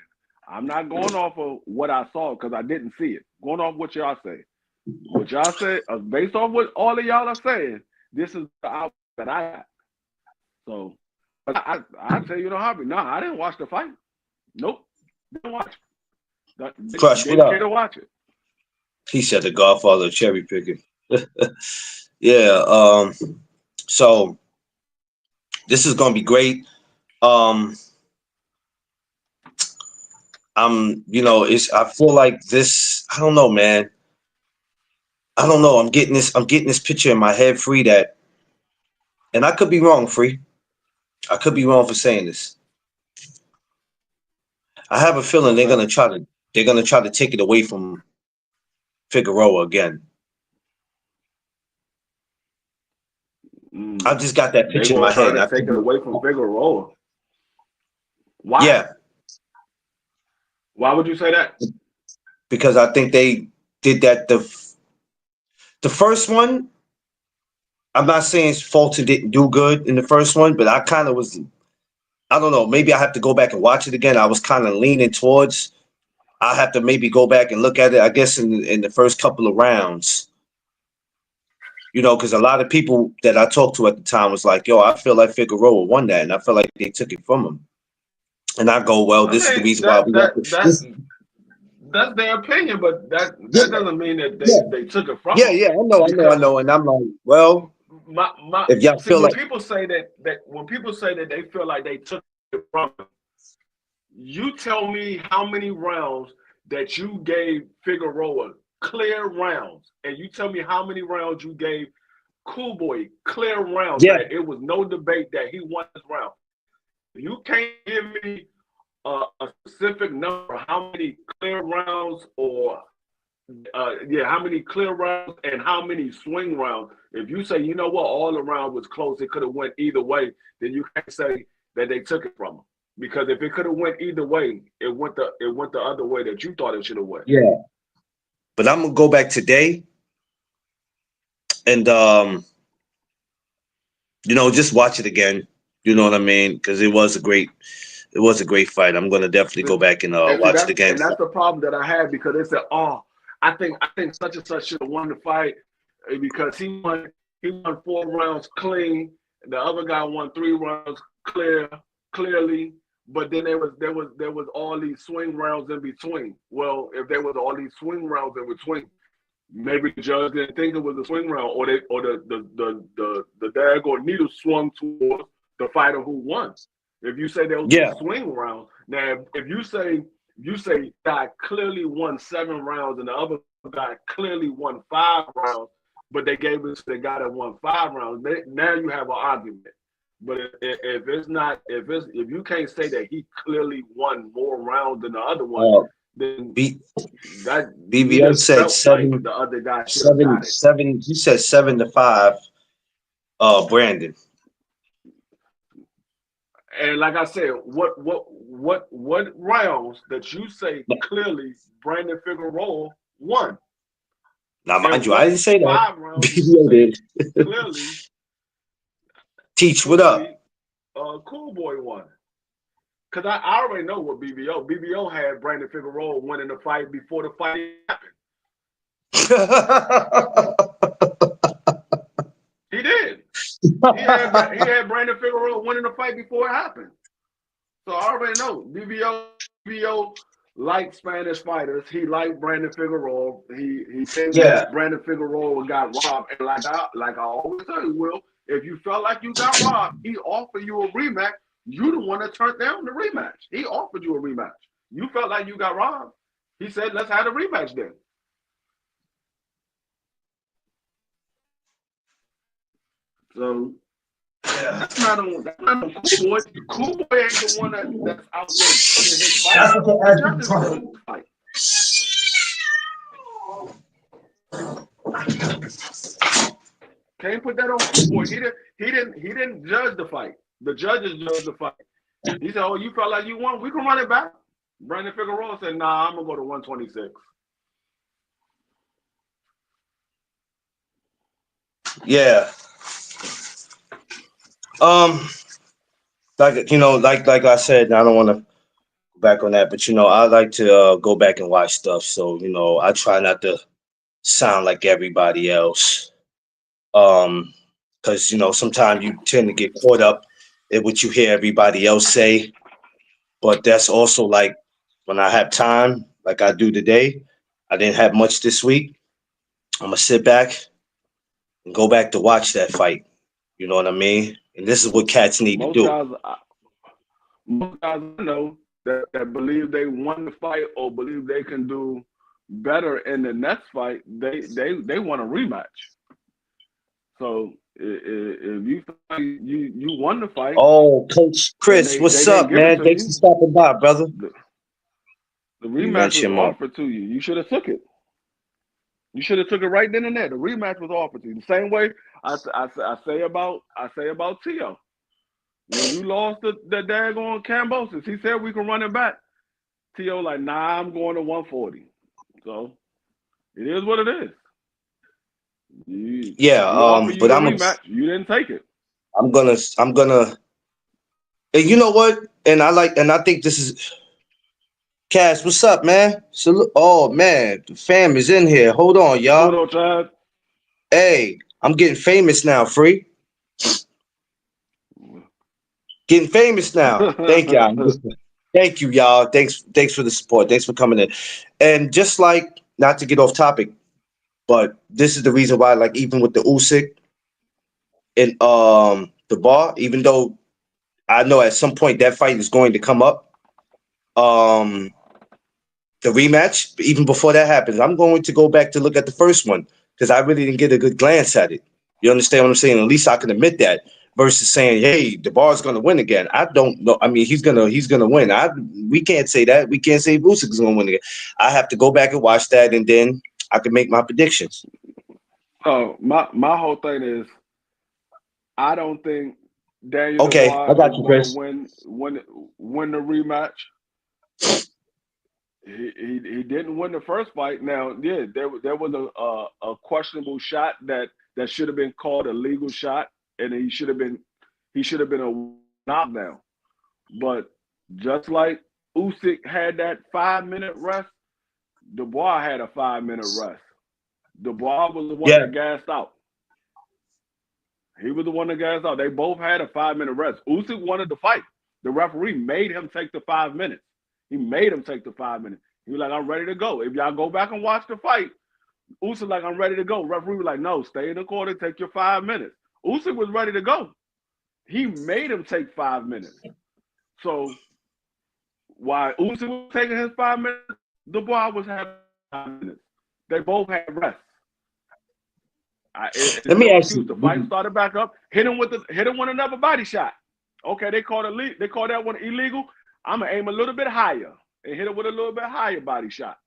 B: I'm not going off of what I saw because I didn't see it. Going off what y'all say. What y'all say, based off what all of y'all are saying, this is the outcome that I got. So, but I tell you no hobby. No, I didn't watch the fight. Nope, didn't watch it.
A: Crush, what
B: Didn't care
A: up?
B: to watch it.
A: He said the Godfather of cherry picking. Yeah. So this is gonna be great. Um, I feel like this. I don't know, man. I don't know. I'm getting this picture in my head, Free. That, and I could be wrong, Free. I could be wrong for saying this. I have a feeling
B: What's that?
A: they're gonna try to take it away from Figueroa again. I
B: Mm.
A: just got that
B: They
A: picture in my
B: gonna try
A: head.
B: to
A: I could
B: take it
A: be,
B: away from Figueroa. Why?
A: yeah,
B: Why would you say that?
A: because I think they did that the first one. I'm not saying Fulton didn't do good in the first one, but I kind of was. I don't know. Maybe I have to go back and watch it again. I was kind of leaning towards. I have to maybe go back and look at it. I guess in the first couple of rounds, because a lot of people that I talked to at the time was like, "Yo, I feel like Figueroa won that, and I feel like they took it from him." And I go, "Well,
B: I
A: this is the
B: mean
A: reason why we have to." This,
B: that's their opinion, but that
A: yeah,
B: doesn't mean that
A: yeah,
B: they took it from
A: yeah,
B: them.
A: yeah. I
B: Because
A: know. And I'm like, well,
B: my
A: if y'all
B: see
A: feel
B: when
A: like,
B: people say that when people say that they feel like they took it from them, you tell me how many rounds that you gave Figueroa clear rounds, and you tell me how many rounds you gave Cool Boy clear rounds
A: yeah,
B: that it was no debate that he won this round. You can't give me a specific number how many clear rounds or how many clear rounds and how many swing rounds. If you say, you know what, all the rounds was close, it could have went either way, then you can't say that they took it from them. Because if it could have went either way, it went the other way that you thought it should have went.
A: yeah. But I'm gonna go back today and just watch it again. You know what I mean? Because it was a great fight. I'm gonna definitely go back and
B: And see
A: watch it
B: that's
A: again.
B: and that's the problem that I had because they said, oh, I think such and such should have won the fight because he won 4 rounds clean. The other guy won 3 rounds clearly. But then there was all these swing rounds in between. Well, if there was all these swing rounds in between, maybe the judge didn't think it was a swing round, or the daggone needle swung towards the fighter who won. If you say those were
A: Yeah,
B: swing rounds, now if you say guy clearly won 7 rounds and the other guy clearly won 5 rounds, but they gave it to the guy that won 5 rounds, now you have an argument. But if it's not if you can't say that he clearly won more rounds than the other one,
A: uh,
B: then
A: B,
B: that he
A: BBO
B: just
A: said
B: felt like
A: seven,
B: the other guy should have
A: seven,
B: got it.
A: seven. He said 7-5. Brandon.
B: And like I said, what rounds that you say clearly Brandon Figueroa won,
A: Now, mind
B: and
A: you, I
B: what
A: didn't say that.
B: 5 rounds did you
A: BBO
B: say
A: did.
B: clearly
A: Teach, what up?
B: clearly Cool Boy won? Because I already know what BBO had Brandon Figueroa winning the fight before the fight happened. He did. He had Brandon Figueroa winning the fight before it happened. So I already know BBO liked Spanish fighters. He liked Brandon Figueroa. He thinks
A: Yeah,
B: that Brandon Figueroa got robbed. And like I always tell you, Will, if you felt like you got robbed, he offered you a rematch. You the one that turned down the rematch. He offered you a rematch. You felt like you got robbed. He said, "Let's have a rematch then." So
A: yeah.
B: that's not on Cool Boy. Cool Boy ain't the one that's out there judging his fight.
A: That's what they
B: The
A: asked me
B: judges
A: to
B: judge his fight. Can't put that on Cool Boy. He didn't judge the fight. The judges judged the fight. He said, "Oh, you felt like you won. We can run it back." Brandon Figueroa said, "Nah, I'm gonna go to 126."
A: Yeah. Um, like I said, I don't want to go back on that, but I like to go back and watch stuff. So I try not to sound like everybody else. Um, because sometimes you tend to get caught up in what you hear everybody else say. But that's also like when I have time, like I do today. I didn't have much this week. I'm gonna sit back and go back to watch that fight. You know what I mean? And this is what cats need to
B: Most
A: do.
B: guys, most guys I know that believe they won the fight or believe they can do better in the next fight, they want a rematch. So if you feel like you won the fight
A: Oh, Coach
B: and
A: Chris,
B: they
A: what's
B: didn't
A: up,
B: give it
A: man?
B: to
A: Thanks for
B: you,
A: stopping by, brother.
B: the, the
A: Let me
B: rematch was
A: mention him up.
B: offered to you. You should have took it. You should have took it right then and there. The rematch was offered to you. The same way I say about Tio. When you lost the daggone Cambosis, he said we can run it back. Tio like, nah, I'm going to 140. So it is what it is.
A: Yeah,
B: We offer you
A: but
B: the rematch. You didn't take it.
A: I'm gonna, and you know what? And I think this is Cass. What's up, man? So, oh man, the fam is in here. Hold on,
B: What's going
A: y'all.
B: on, Chad?
A: Hey, I'm getting famous now, free. Getting famous now. Thank y'all. Thank you, y'all. Thanks for the support. Thanks for coming in. And just like, not to get off topic, but this is the reason why, like, even with the Usyk and the bar, even though I know at some point that fight is going to come up, um, the rematch, even before that happens, I'm going to go back to look at the first one because I really didn't get a good glance at it. You understand what I'm saying? At least I can admit that versus saying, "Hey, the bar's going to win again." I don't know. I mean, he's gonna win. We can't say that. We can't say Usyk's going to win again. I have to go back and watch that, and then I can make my predictions.
B: Oh, my whole thing is I don't think Daniel
A: Okay,
B: Dubois
A: I got
B: is
A: you,
B: going to
A: Chris.
B: win the rematch. He didn't win the first fight. Now, yeah, there was a questionable shot that should have been called a legal shot, and he should have been a knockdown. But just like Usyk had that 5 minute rest, Dubois had a 5 minute rest. Dubois was the one
A: Yeah,
B: that gassed out. He was the one that gassed out. They both had a 5 minute rest. Usyk wanted to fight. The referee made him take the 5 minutes. He made him take the 5 minutes. He was like, I'm ready to go. If y'all go back and watch the fight, Usyk like, I'm ready to go. Referee was like, no, stay in the corner, take your 5 minutes. Usyk was ready to go. He made him take 5 minutes. So while Usyk was taking his 5 minutes, Dubois was having 5 minutes. They both had rest. It's
A: let me
B: no
A: ask
B: excuse. The fight
A: you.
B: started back up. Hit him with another body shot. Okay, they call that one illegal. I'm gonna aim a little bit higher and hit it with a little bit higher body shot.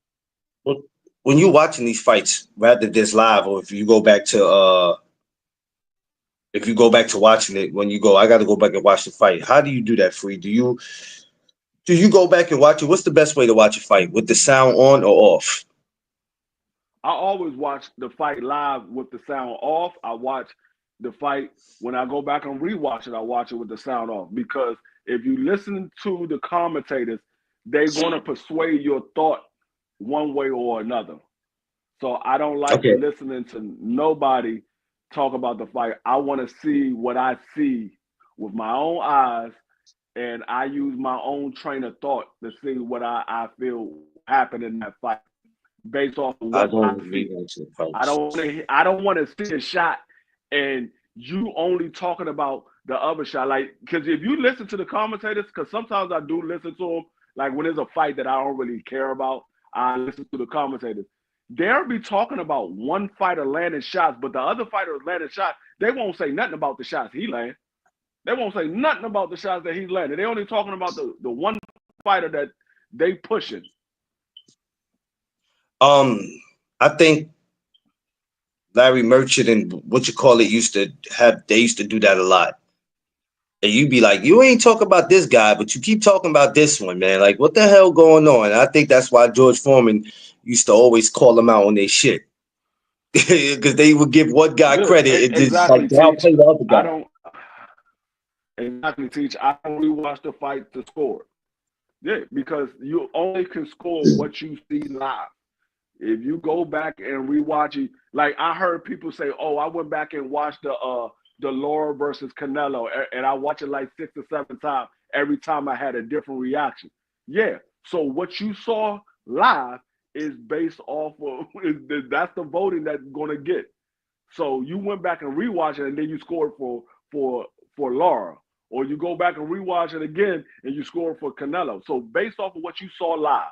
A: When you're watching these fights, rather this live, or if you go back to watching it, when you go, I got to go back and watch the fight. How do you do that, free? Do you go back and watch it? What's the best way to watch a fight? With the sound on or off?
B: I always watch the fight live with the sound off. I watch the fight when I go back and rewatch it. I watch it with the sound off because if you listen to the commentators, they're gonna persuade your thought one way or another. So I don't like
A: Okay.
B: listening to nobody talk about the fight. I want to see what I see with my own eyes, and I use my own train of thought to see what I feel happened in that fight based off of
A: I
B: what I
A: don't agree
B: see.
A: with the
B: I
A: fights.
B: don't want to. I don't want to see a shot and you only talking about the other shot. Like, because if you listen to the commentators, because sometimes I do listen to them. Like when there's a fight that I don't really care about, I listen to the commentators. They'll be talking about one fighter landing shots, but the other fighter landing shots, they won't say nothing about the shots he landed. They won't say nothing about the shots that he landed. They only talking about the one fighter that they pushing.
A: Um, I think Larry Merchant and what you call it used to have. They used to do that a lot. And you'd be like, you ain't talking about this guy, but you keep talking about this one, man. Like, what the hell going on? And I think that's why George Foreman used to always call them out on their shit. Because they would give one guy
B: Yeah,
A: credit and just like
B: exactly. Teach.
A: downplay the other
B: I
A: guy.
B: don't exactly teach. I don't rewatch the fight to score. Yeah, because you only can score what you see live. If you go back and rewatch it, like I heard people say, "Oh, I went back and watched the Laura versus Canelo, and I watched it like 6 or 7 times. Every time I had a different reaction." Yeah. So what you saw live is based off of that's the voting that's gonna get. So you went back and rewatched it, and then you scored for for Laura.
C: or you go back and rewatch it again and you score for Canelo. So based off of what you saw live,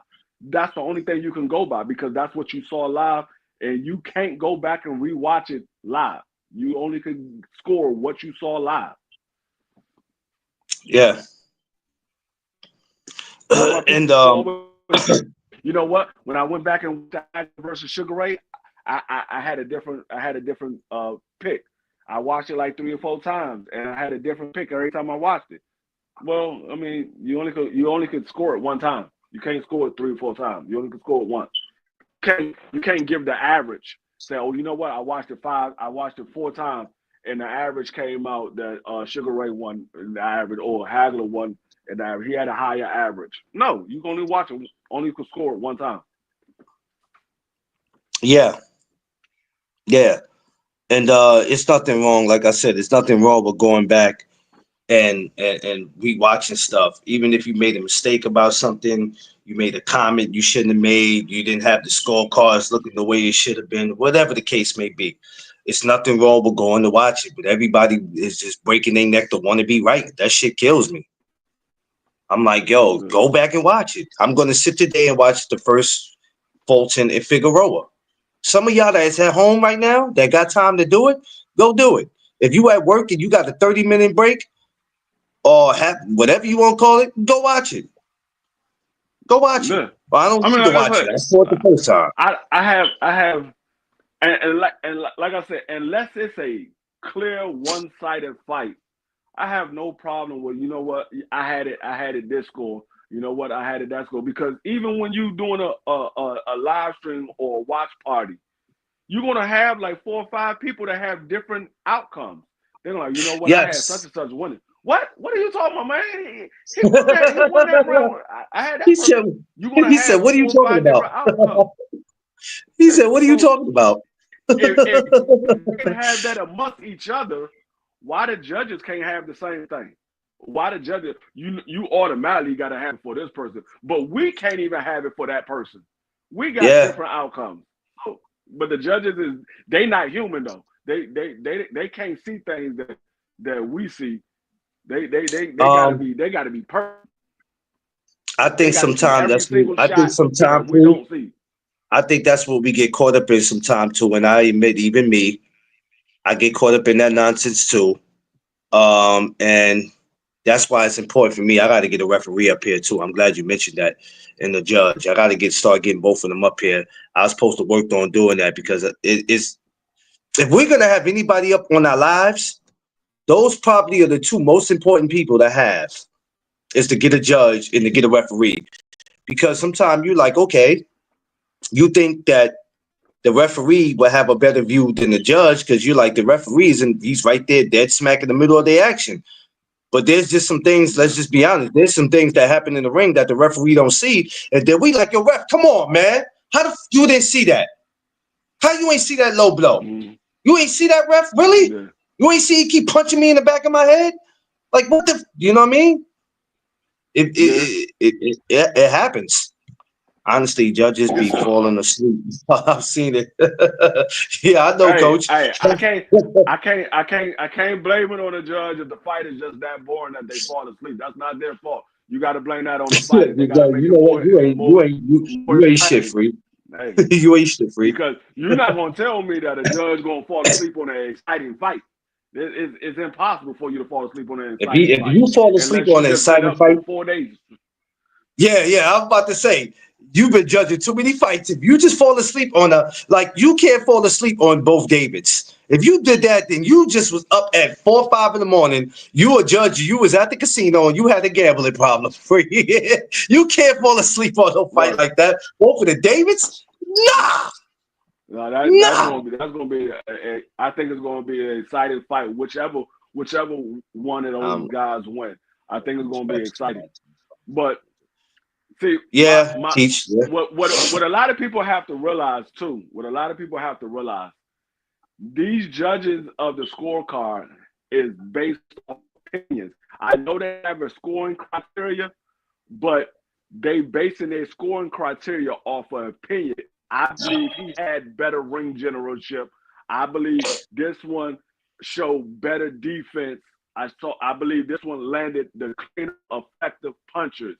C: that's the only thing you can go by because that's what you saw live, and you can't go back and rewatch it live. You only can score what you saw live.
A: Yeah.
C: That's why
A: And
C: people always say, you know what? When I went back and watched Agnew versus Sugar Ray, I had a different pick. I watched it like 3 or 4 times, and I had a different pick every time I watched it. Well, I mean, you only could score it one time. You can't score it 3 or 4 times. You only can score it once. You can't give the average. Say, oh, you know what? I watched it 4 times, and the average came out that Sugar Ray won the average, or Hagler won and the average. He had a higher average. No, you can only watch it. Only could score it one time.
A: yeah, yeah. And it's nothing wrong. Like I said, it's nothing wrong with going back and rewatching stuff. Even if you made a mistake about something, you made a comment you shouldn't have made, you didn't have the scorecards looking the way it should have been, whatever the case may be. It's nothing wrong with going to watch it, but everybody is just breaking their neck to want to be right. That shit kills me. I'm like, yo, go back and watch it. I'm gonna sit today and watch the first Fulton and Figueroa. Some of y'all that's at home right now that got time to do it, go do it. If you at work and you got a 30-minute break or have whatever you want to call it, go watch it. Go watch it.
C: Yeah.
A: Well, I don't
C: I mean,
A: need to
C: like I
A: watch it.
C: said,
A: I saw it the first time.
C: I have, and like I said, unless it's a clear one-sided fight, I have no problem with, you know what, I had it this score. You know what, I had it that score. Because even when you doing a live stream or a watch party, you're gonna have like 4 or 5 people that have different outcomes. They're like, you know what, I had such
A: Yes.
C: and such winning. What are you talking about, man? He won that round. I had
A: he
C: that
A: said,
C: person. You're gonna
A: he said,
C: have
A: what are you
C: four or
A: talking
C: five
A: about?
C: different outcomes.
A: He said, what are you
C: So
A: talking about?
C: if you can have that amongst each other, why the judges can't have the same thing? Why the judges you automatically got to have it for this person, but we can't even have it for that person. We got
A: Yeah.
C: different outcomes. So, but the judges they not human though. They can't see things that we see. They gotta
A: Um,
C: be they gotta be perfect.
A: I
C: They
A: think
C: gotta see
A: sometimes
C: every
A: that's what
C: single
A: I think
C: shot that
A: sometimes
C: we don't see.
A: I think that's what we get caught up in sometimes too. And I admit, even me, I get caught up in that nonsense too. And that's why it's important for me. I got to get a referee up here too. I'm glad you mentioned that, and the judge. I got to start getting both of them up here. I was supposed to work on doing that because it's if we're gonna have anybody up on our lives, those probably are the two most important people to have is to get a judge and to get a referee. Because sometimes you're like, okay, you think that the referee will have a better view than the judge because you're like the referees and he's right there dead smack in the middle of the action. But there's just some things, let's just be honest, there's some things that happen in the ring that the referee don't see. And then we like, yo, ref, come on, man. You didn't see that? How you ain't see that low blow?
C: Mm,
A: You ain't see that, ref? Really?
C: yeah,
A: You ain't see he keep punching me in the back of my head? Like, what the, you know what I mean? It,
C: yeah.
A: it, it, it, it, it happens. Honestly, judges be falling asleep. I've seen it. Yeah, I know,
C: Hey,
A: coach.
C: hey, I can't blame it on the judge if the fight is just that boring that they fall asleep. That's not their fault. You got to blame that on the fighters. They got to make
A: You
C: it
A: know what?
C: more
A: You ain't shit
C: exciting.
A: free.
C: Hey,
A: You ain't shit free.
C: because you're not gonna tell me that a judge gonna fall asleep on an exciting fight. It's impossible for you to fall asleep on an exciting
A: If
C: fight
A: you fall asleep
C: unless you
A: on an
C: just been
A: exciting
C: up
A: fight,
C: for 4 days.
A: yeah, I was about to say, you've been judging too many fights. If you just fall asleep on you can't fall asleep on both Davids. If you did that, then you just was up at 4 or 5 in the morning. You a judge. You was at the casino and you had a gambling problem. You can't fall asleep on no fight
C: Right.
A: like that. Both of the Davids, nah,
C: No,
A: nah.
C: that's gonna be. I think it's gonna be an exciting fight. Whichever one of those
A: Um,
C: guys win, I think it's gonna be exciting. But see,
A: yeah, teach. Yeah.
C: what a lot of people have to realize too. What a lot of people have to realize, these judges of the scorecard is based on opinions. I know they have a scoring criteria, but they basing their scoring criteria off of opinion. I believe he had better ring generalship. I believe this one showed better defense I believe this one landed the cleaner, effective punches.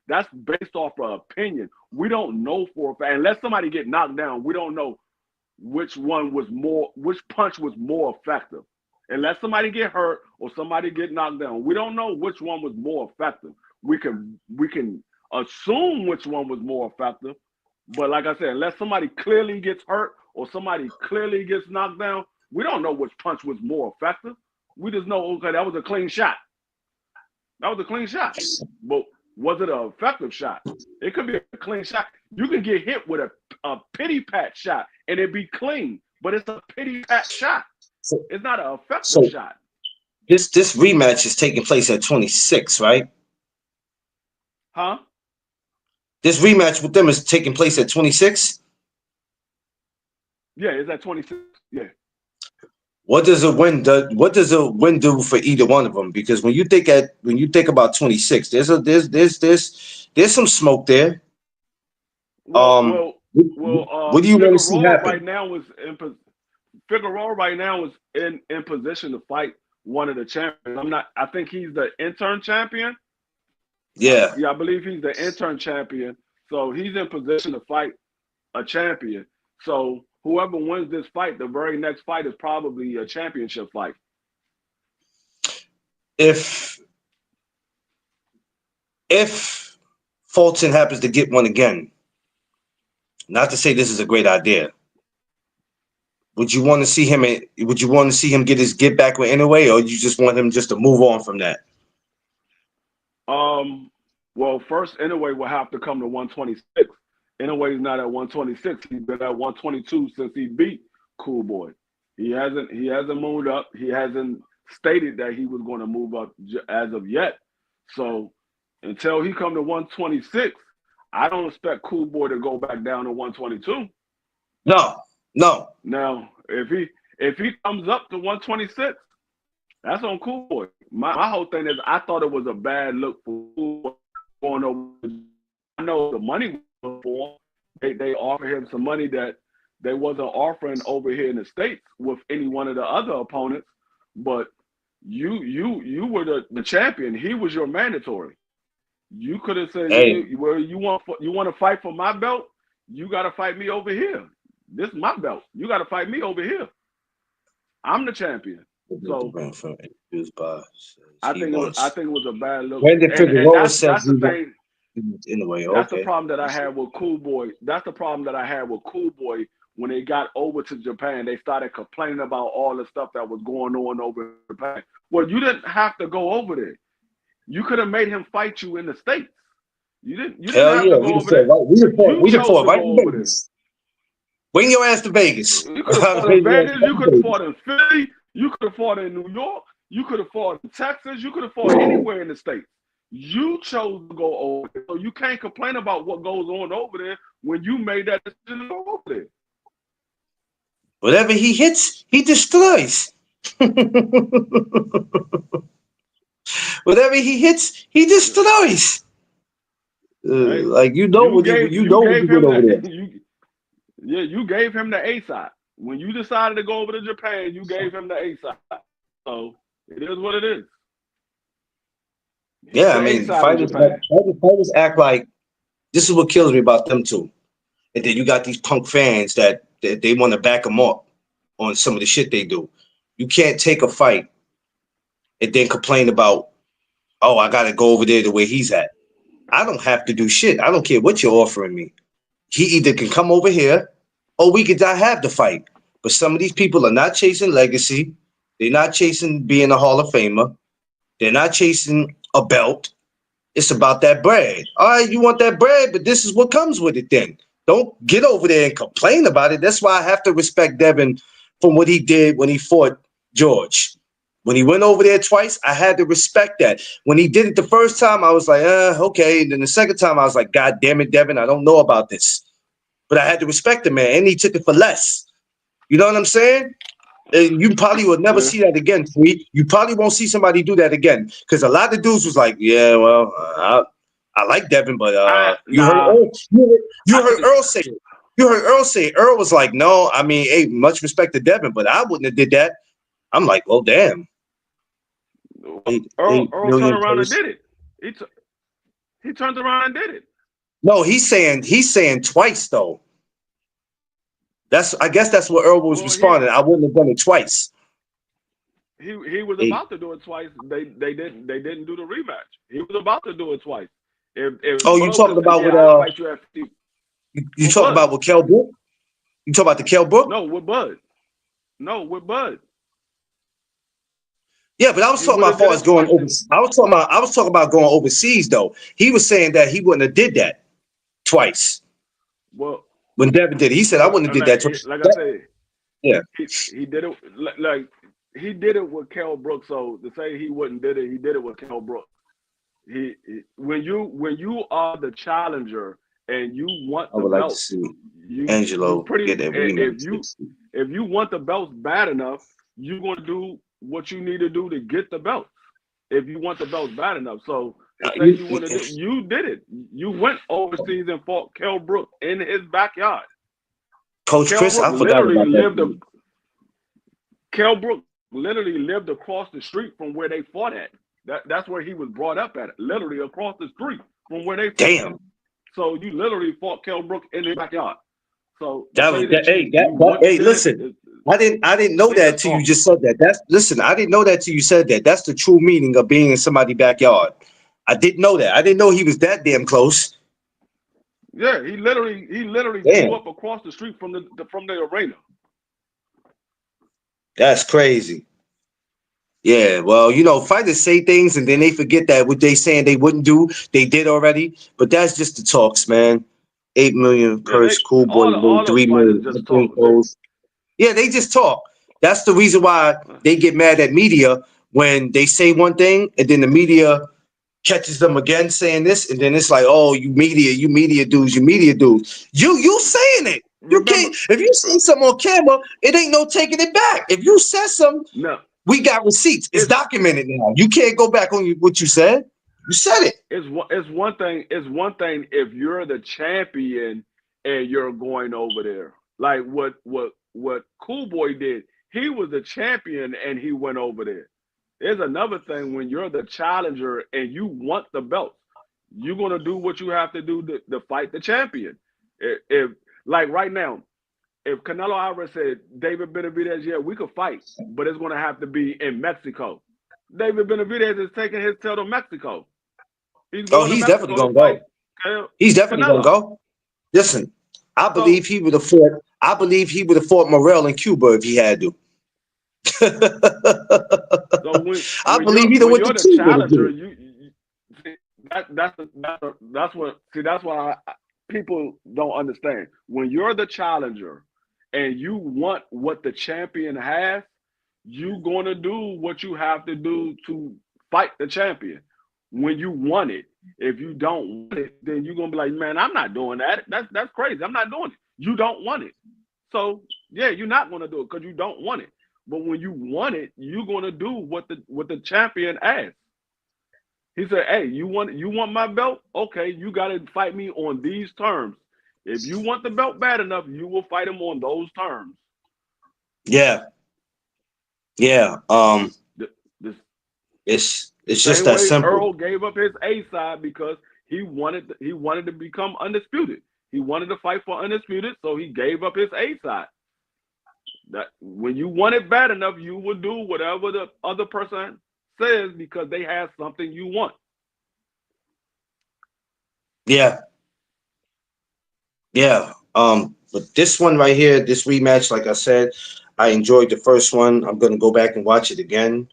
C: That's based off of opinion. We don't know for a fact. Unless somebody get knocked down, we don't know which punch was more effective. Unless somebody get hurt or somebody get knocked down, we don't know which one was more effective. We can assume which one was more effective, but like I said, unless somebody clearly gets hurt or somebody clearly gets knocked down, we don't know which punch was more effective. We just know, okay, that was a clean shot. That was a clean shot. But was it an effective shot? It could be a clean shot. You can get hit with a pity pat shot and it be clean, but it's a pity pat shot. It's not an effective shot.
A: This rematch is taking place at 26, right?
C: Huh?
A: This rematch with them is taking place at 26?
C: Yeah, it's at 26. Yeah.
A: What does a win do for either one of them? Because when you think about 26, there's some smoke there.
C: What
A: do you want to see happen?
C: Figueroa right now is in position to fight one of the champions. I think he's the interim champion.
A: Yeah.
C: I believe he's the interim champion. So he's in position to fight a champion. So whoever wins this fight, the very next fight is probably a championship fight.
A: If Fulton happens to get one again, not to say this is a great idea, would you want to see him get his get back with anyway, or you just want him just to move on from that?
C: Well, first Inoue will have to come to 126. Inoue's not at 126. He's been at 122 since he beat Cool Boy. He hasn't moved up. He hasn't stated that he was going to move up as of yet. So until he come to 126, I don't expect Cool Boy to go back down to 122.
A: No.
C: Now, if he comes up to 126, that's on Cool Boy. My whole thing is I thought it was a bad look for Cool Boy going over. I know the money was for him. They offer him some money that they wasn't offering over here in the States with any one of the other opponents. But you were the champion. He was your mandatory. You could have said,
A: hey,
C: well, you want to fight for my belt? You got to fight me over here. This is my belt. You got to fight me over here. I'm the champion. So I think it was a bad look.
A: When the Figueroa says
C: that's the thing.
A: Anyway,
C: that's the problem that I had with Cool Boy. That's the problem that I had with Cool Boy when they got over to Japan. They started complaining about all the stuff that was going on over in Japan. Well, you didn't have to go over there. You could have made him fight you in the States. You didn't have to go over there.
A: We just fought right in Vegas. Bring your ass to Vegas.
C: You could have fought in Vegas. You could have fought in Philly. You could have fought in New York. You could have fought in Texas. You could have fought anywhere in the States. You chose to go over there. So you can't complain about what goes on over there when you made that decision to go over there.
A: Whatever he hits, he destroys. Whatever he hits, he destroys. Like you gave him over there.
C: You gave him the A side. When you decided to go over to Japan, you gave him the A side. So it is what it is.
A: Yeah, I mean, fighters act like this is what kills me about them too. And then you got these punk fans that they want to back them up on some of the shit they do. You can't take a fight and then complain about, oh, I got to go over there the way he's at. I don't have to do shit. I don't care what you're offering me. He either can come over here or we could not have the fight. But some of these people are not chasing legacy. They're not chasing being a Hall of Famer. They're not chasing a belt. It's about that bread. All right, you want that bread, but this is what comes with it then. Don't get over there and complain about it. That's why I have to respect Devin from what he did when he fought George. When he went over there twice, I had to respect that. When he did it the first time, I was like, okay. And then the second time, I was like, God damn it, Devin, I don't know about this. But I had to respect the man, and he took it for less. You know what I'm saying? And you probably will never see that again, Tweet. You probably won't see somebody do that again. Because a lot of dudes was like, yeah, well, I like Devin, but you heard Earl say it. You heard Earl say it. Earl was like, no, I mean, hey, much respect to Devin, but I wouldn't have did that. I'm like, well, damn.
C: Earl turned
A: million
C: around and
A: purse.
C: did it. He turned around and did it.
A: No, he's saying twice though. I guess that's what Earl was
C: Well,
A: responding. I wouldn't have done it twice.
C: he was about to do it twice. They didn't do the rematch. He was about to do it twice. If
A: Oh, you
C: Bud would
A: talking
C: have said,
A: about with
C: yeah, I'll fight you at 50.
A: you talking
C: Bud.
A: about with Kell Brook? You talking about the Kell Brook?
C: No, with Bud. No, with Bud.
A: Yeah, but I was talking about as far as going over. I was talking about going overseas though. He was saying that he wouldn't have did that twice.
C: Well,
A: when Devin did it, he said I wouldn't have did that twice.
C: Like I said,
A: yeah,
C: he did it like he did it with Kell Brook. So to say he wouldn't did it, he did it with Kell Brook. He when you are the challenger and you want
A: I
C: the
A: would like to
C: belt,
A: see
C: you
A: Angelo
C: pretty
A: get that
C: if you want the belts bad enough, you're gonna do what you need to do to get the belt. If you want the belts bad enough, so say you want to do, you did it. You went overseas and fought Kell Brook in his backyard.
A: Coach
C: Kell
A: Chris,
C: Brook
A: I forgot about that.
C: Kell Brook literally lived across the street from where they fought at. That's where he was brought up at, literally across the street from where they fought.
A: Damn.
C: So you literally fought Kell Brook in his backyard. So
A: listen. I didn't know that till you just said that. I didn't know that till you said that. That's the true meaning of being in somebody's backyard. I didn't know that. I didn't know he was that damn close.
C: Yeah, he literally grew up across the street from the arena.
A: That's crazy. Yeah, well, fighters say things and then they forget that what they saying they wouldn't do, they did already. But that's just the talks, man. 8 million purse, cool boy, 3 million.
C: Just talk.
A: Yeah, they just talk. That's the reason why they get mad at media when they say one thing and then the media catches them again saying this, and then it's like, oh, you media dudes. You saying it. You can't. If you say something on camera, it ain't no taking it back. If you said something, we got receipts. It's documented now. You can't go back on what you said. You said it.
C: It's one thing. It's one thing if you're the champion and you're going over there, like what Cool Boy did. He was the champion and he went over there. There's another thing when you're the challenger and you want the belt. You're gonna do what you have to do to fight the champion. If like right now, if Canelo Alvarez said, David Benavidez, yeah, we could fight, but it's gonna have to be in Mexico. David Benavidez is taking his tail to Mexico.
A: He's definitely gonna go. He's definitely gonna go. Listen, I believe he would have fought. I believe he would have fought Morrell in Cuba if he had to. I believe he went to Cuba.
C: Challenger, that's why people don't understand. When you're the challenger and you want what the champion has, you're gonna do what you have to do to fight the champion. When you want it, if you don't want it, then you're gonna be like, man, I'm not doing that. That's crazy. I'm not doing it. You don't want it, so yeah, you're not gonna do it because you don't want it. But when you want it, you're gonna do what the champion asks. He said, "Hey, you want my belt? Okay, you got to fight me on these terms. If you want the belt bad enough, you will fight him on those terms."
A: Yeah. It's just that simple.
C: Earl gave up his A side because he wanted to become undisputed. He wanted to fight for undisputed, so he gave up his A side. That when you want it bad enough, you will do whatever the other person says because they have something you want.
A: Yeah. But this one right here, this rematch, like I said, I enjoyed the first one. I'm gonna go back and watch it again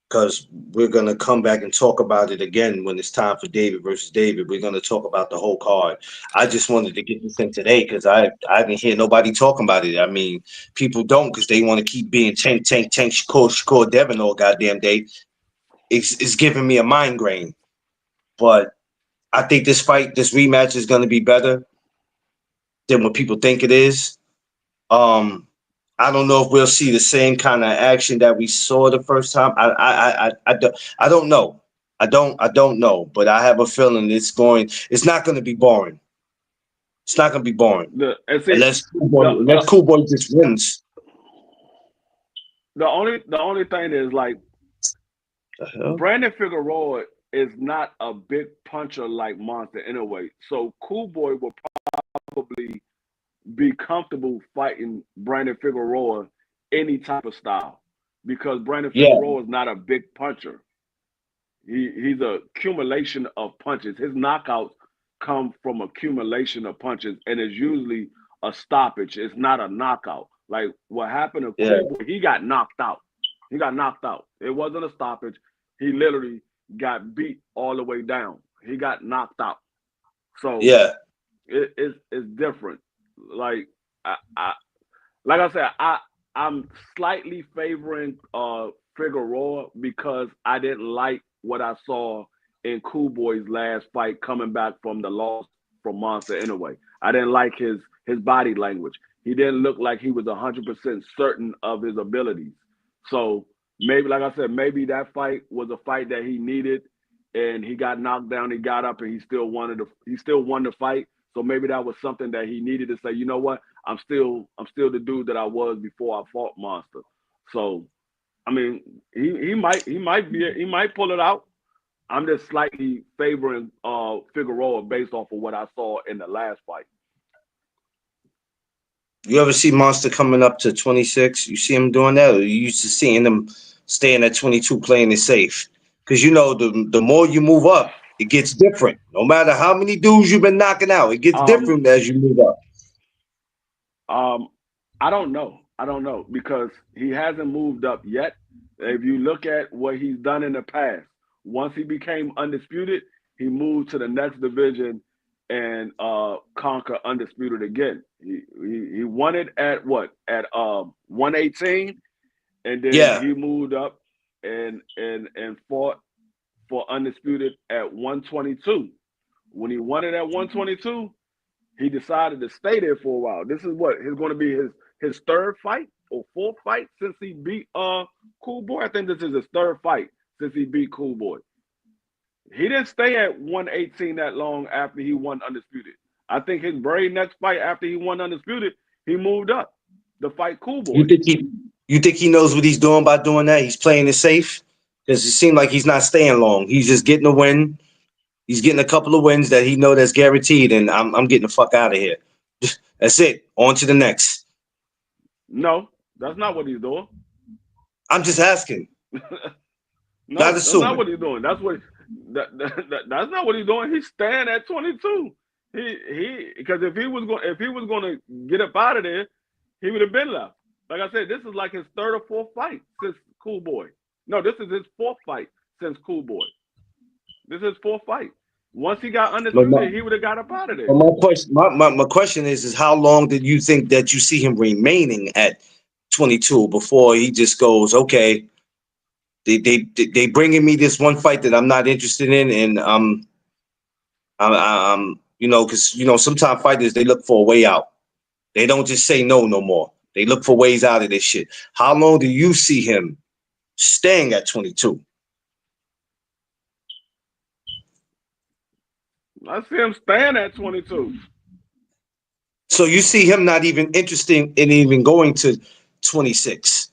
A: because we're gonna come back and talk about it again when it's time for David versus David. We're gonna talk about the whole card. I just wanted to get this in today because I didn't hear nobody talking about it. I mean, people don't because they want to keep being tank, Shakur, Devin all goddamn day. It's giving me a migraine. But I think this rematch is gonna be better than what people think it is. I don't know if we'll see the same kind of action that we saw the first time. I don't know. I don't know, but I have a feeling it's not going to be boring. It's not going to be boring. Unless Cool Boy just wins.
C: The only thing is like Brandon Figueroa is not a big puncher like Monster anyway. So Cool Boy will probably be comfortable fighting Brandon Figueroa any type of style because Brandon
A: Yeah,
C: Figueroa is not a big puncher. He's a accumulation of punches. His knockouts come from accumulation of punches, and it's usually a stoppage. It's not a knockout. Like what happened to
A: yeah,
C: Cool Boy, he got knocked out. He got knocked out. It wasn't a stoppage. He literally got beat all the way down. He got knocked out. So
A: yeah,
C: it's different. Like I like I said, I'm slightly favoring Figueroa because I didn't like what I saw in Cool Boy's last fight coming back from the loss from Monster anyway. I didn't like his body language. He didn't look like he was 100% certain of his abilities. So maybe, like I said, maybe that fight was a fight that he needed, and he got knocked down. He got up, and he still won the fight. So maybe that was something that he needed to say. You know what? I'm still the dude that I was before I fought Monster. So I mean, he might pull it out. I'm just slightly favoring Figueroa based off of what I saw in the last fight.
A: You ever see Monster coming up to 26? You see him doing that, or you used to seeing him staying at 22 playing it safe? Because you know the more you move up, it gets different. No matter how many dudes you've been knocking out, it gets
C: Um,
A: different as you move up.
C: um, I don't know. I don't know because he hasn't moved up yet. If you look at what he's done in the past, once he became undisputed, he moved to the next division and conquer undisputed again. He won it at what at 118, and then
A: Yeah,
C: he moved up and fought for undisputed at 122. When he won it at 122, he decided to stay there for a while. This is what is going to be his third fight or fourth fight since he beat Cool Boy. I think this is his third fight since he beat Cool Boy. He didn't stay at 118 that long after he won undisputed. I think his very next fight after he won undisputed, he moved up to fight Cool
A: you
C: Boy.
A: think he you think he knows what he's doing by doing that? He's playing it safe because it seemed like he's not staying long. He's just getting a win. He's getting a couple of wins that he know that's guaranteed, and I'm getting the fuck out of here. That's it. On to the next.
C: No, that's not what he's doing.
A: I'm just asking, not
C: No, that's not
A: assuming.
C: what he's doing. That's not what he's doing. He's staying at 22. He because if he was going to get up out of there, he would have been left. Like I said, this is like his third or fourth fight since Cool Boy. No, this is his fourth fight since Cool Boy. This is his fourth fight. Once he got
A: But my,
C: undisputed, he would have got up out of there.
A: but my question is how long did you think that you see him remaining at 22 before he just goes, okay, they bringing me this one fight that I'm not interested in, and I'm because sometimes fighters they look for a way out. They don't just say no more. They look for ways out of this shit. How long do you see him staying at 22?
C: I see him staying at 22.
A: So you see him not even interested in even going to 26.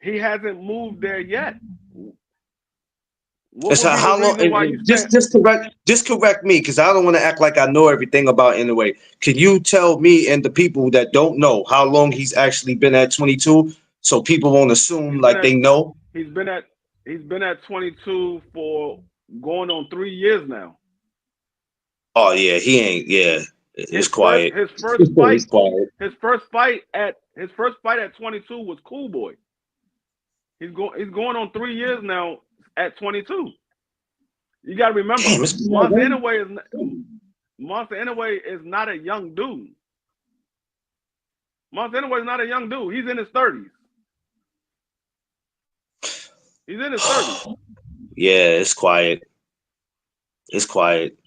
C: He hasn't moved there yet. What
A: That's
C: would be the
A: how long.
C: reason why he's staying?
A: Just correct me because I don't want to act like I know everything about anyway. Can you tell me and the people that don't know how long he's actually been at 22, so people won't assume
C: He's been
A: like
C: at
A: they know?
C: he's been at he's been at 22 for going on 3 years now.
A: Oh yeah, he ain't. Yeah, it's
C: His
A: quiet.
C: first fight
A: It's quiet.
C: his first fight at 22 was Cool Boy. He's going on 3 years now at 22. You got to remember,
A: Damn, it's
C: Monster
A: quiet.
C: anyway is not a young dude. Monster anyway is not a young dude. He's in his 30s. He's in his 30s.
A: Yeah, it's quiet. It's quiet.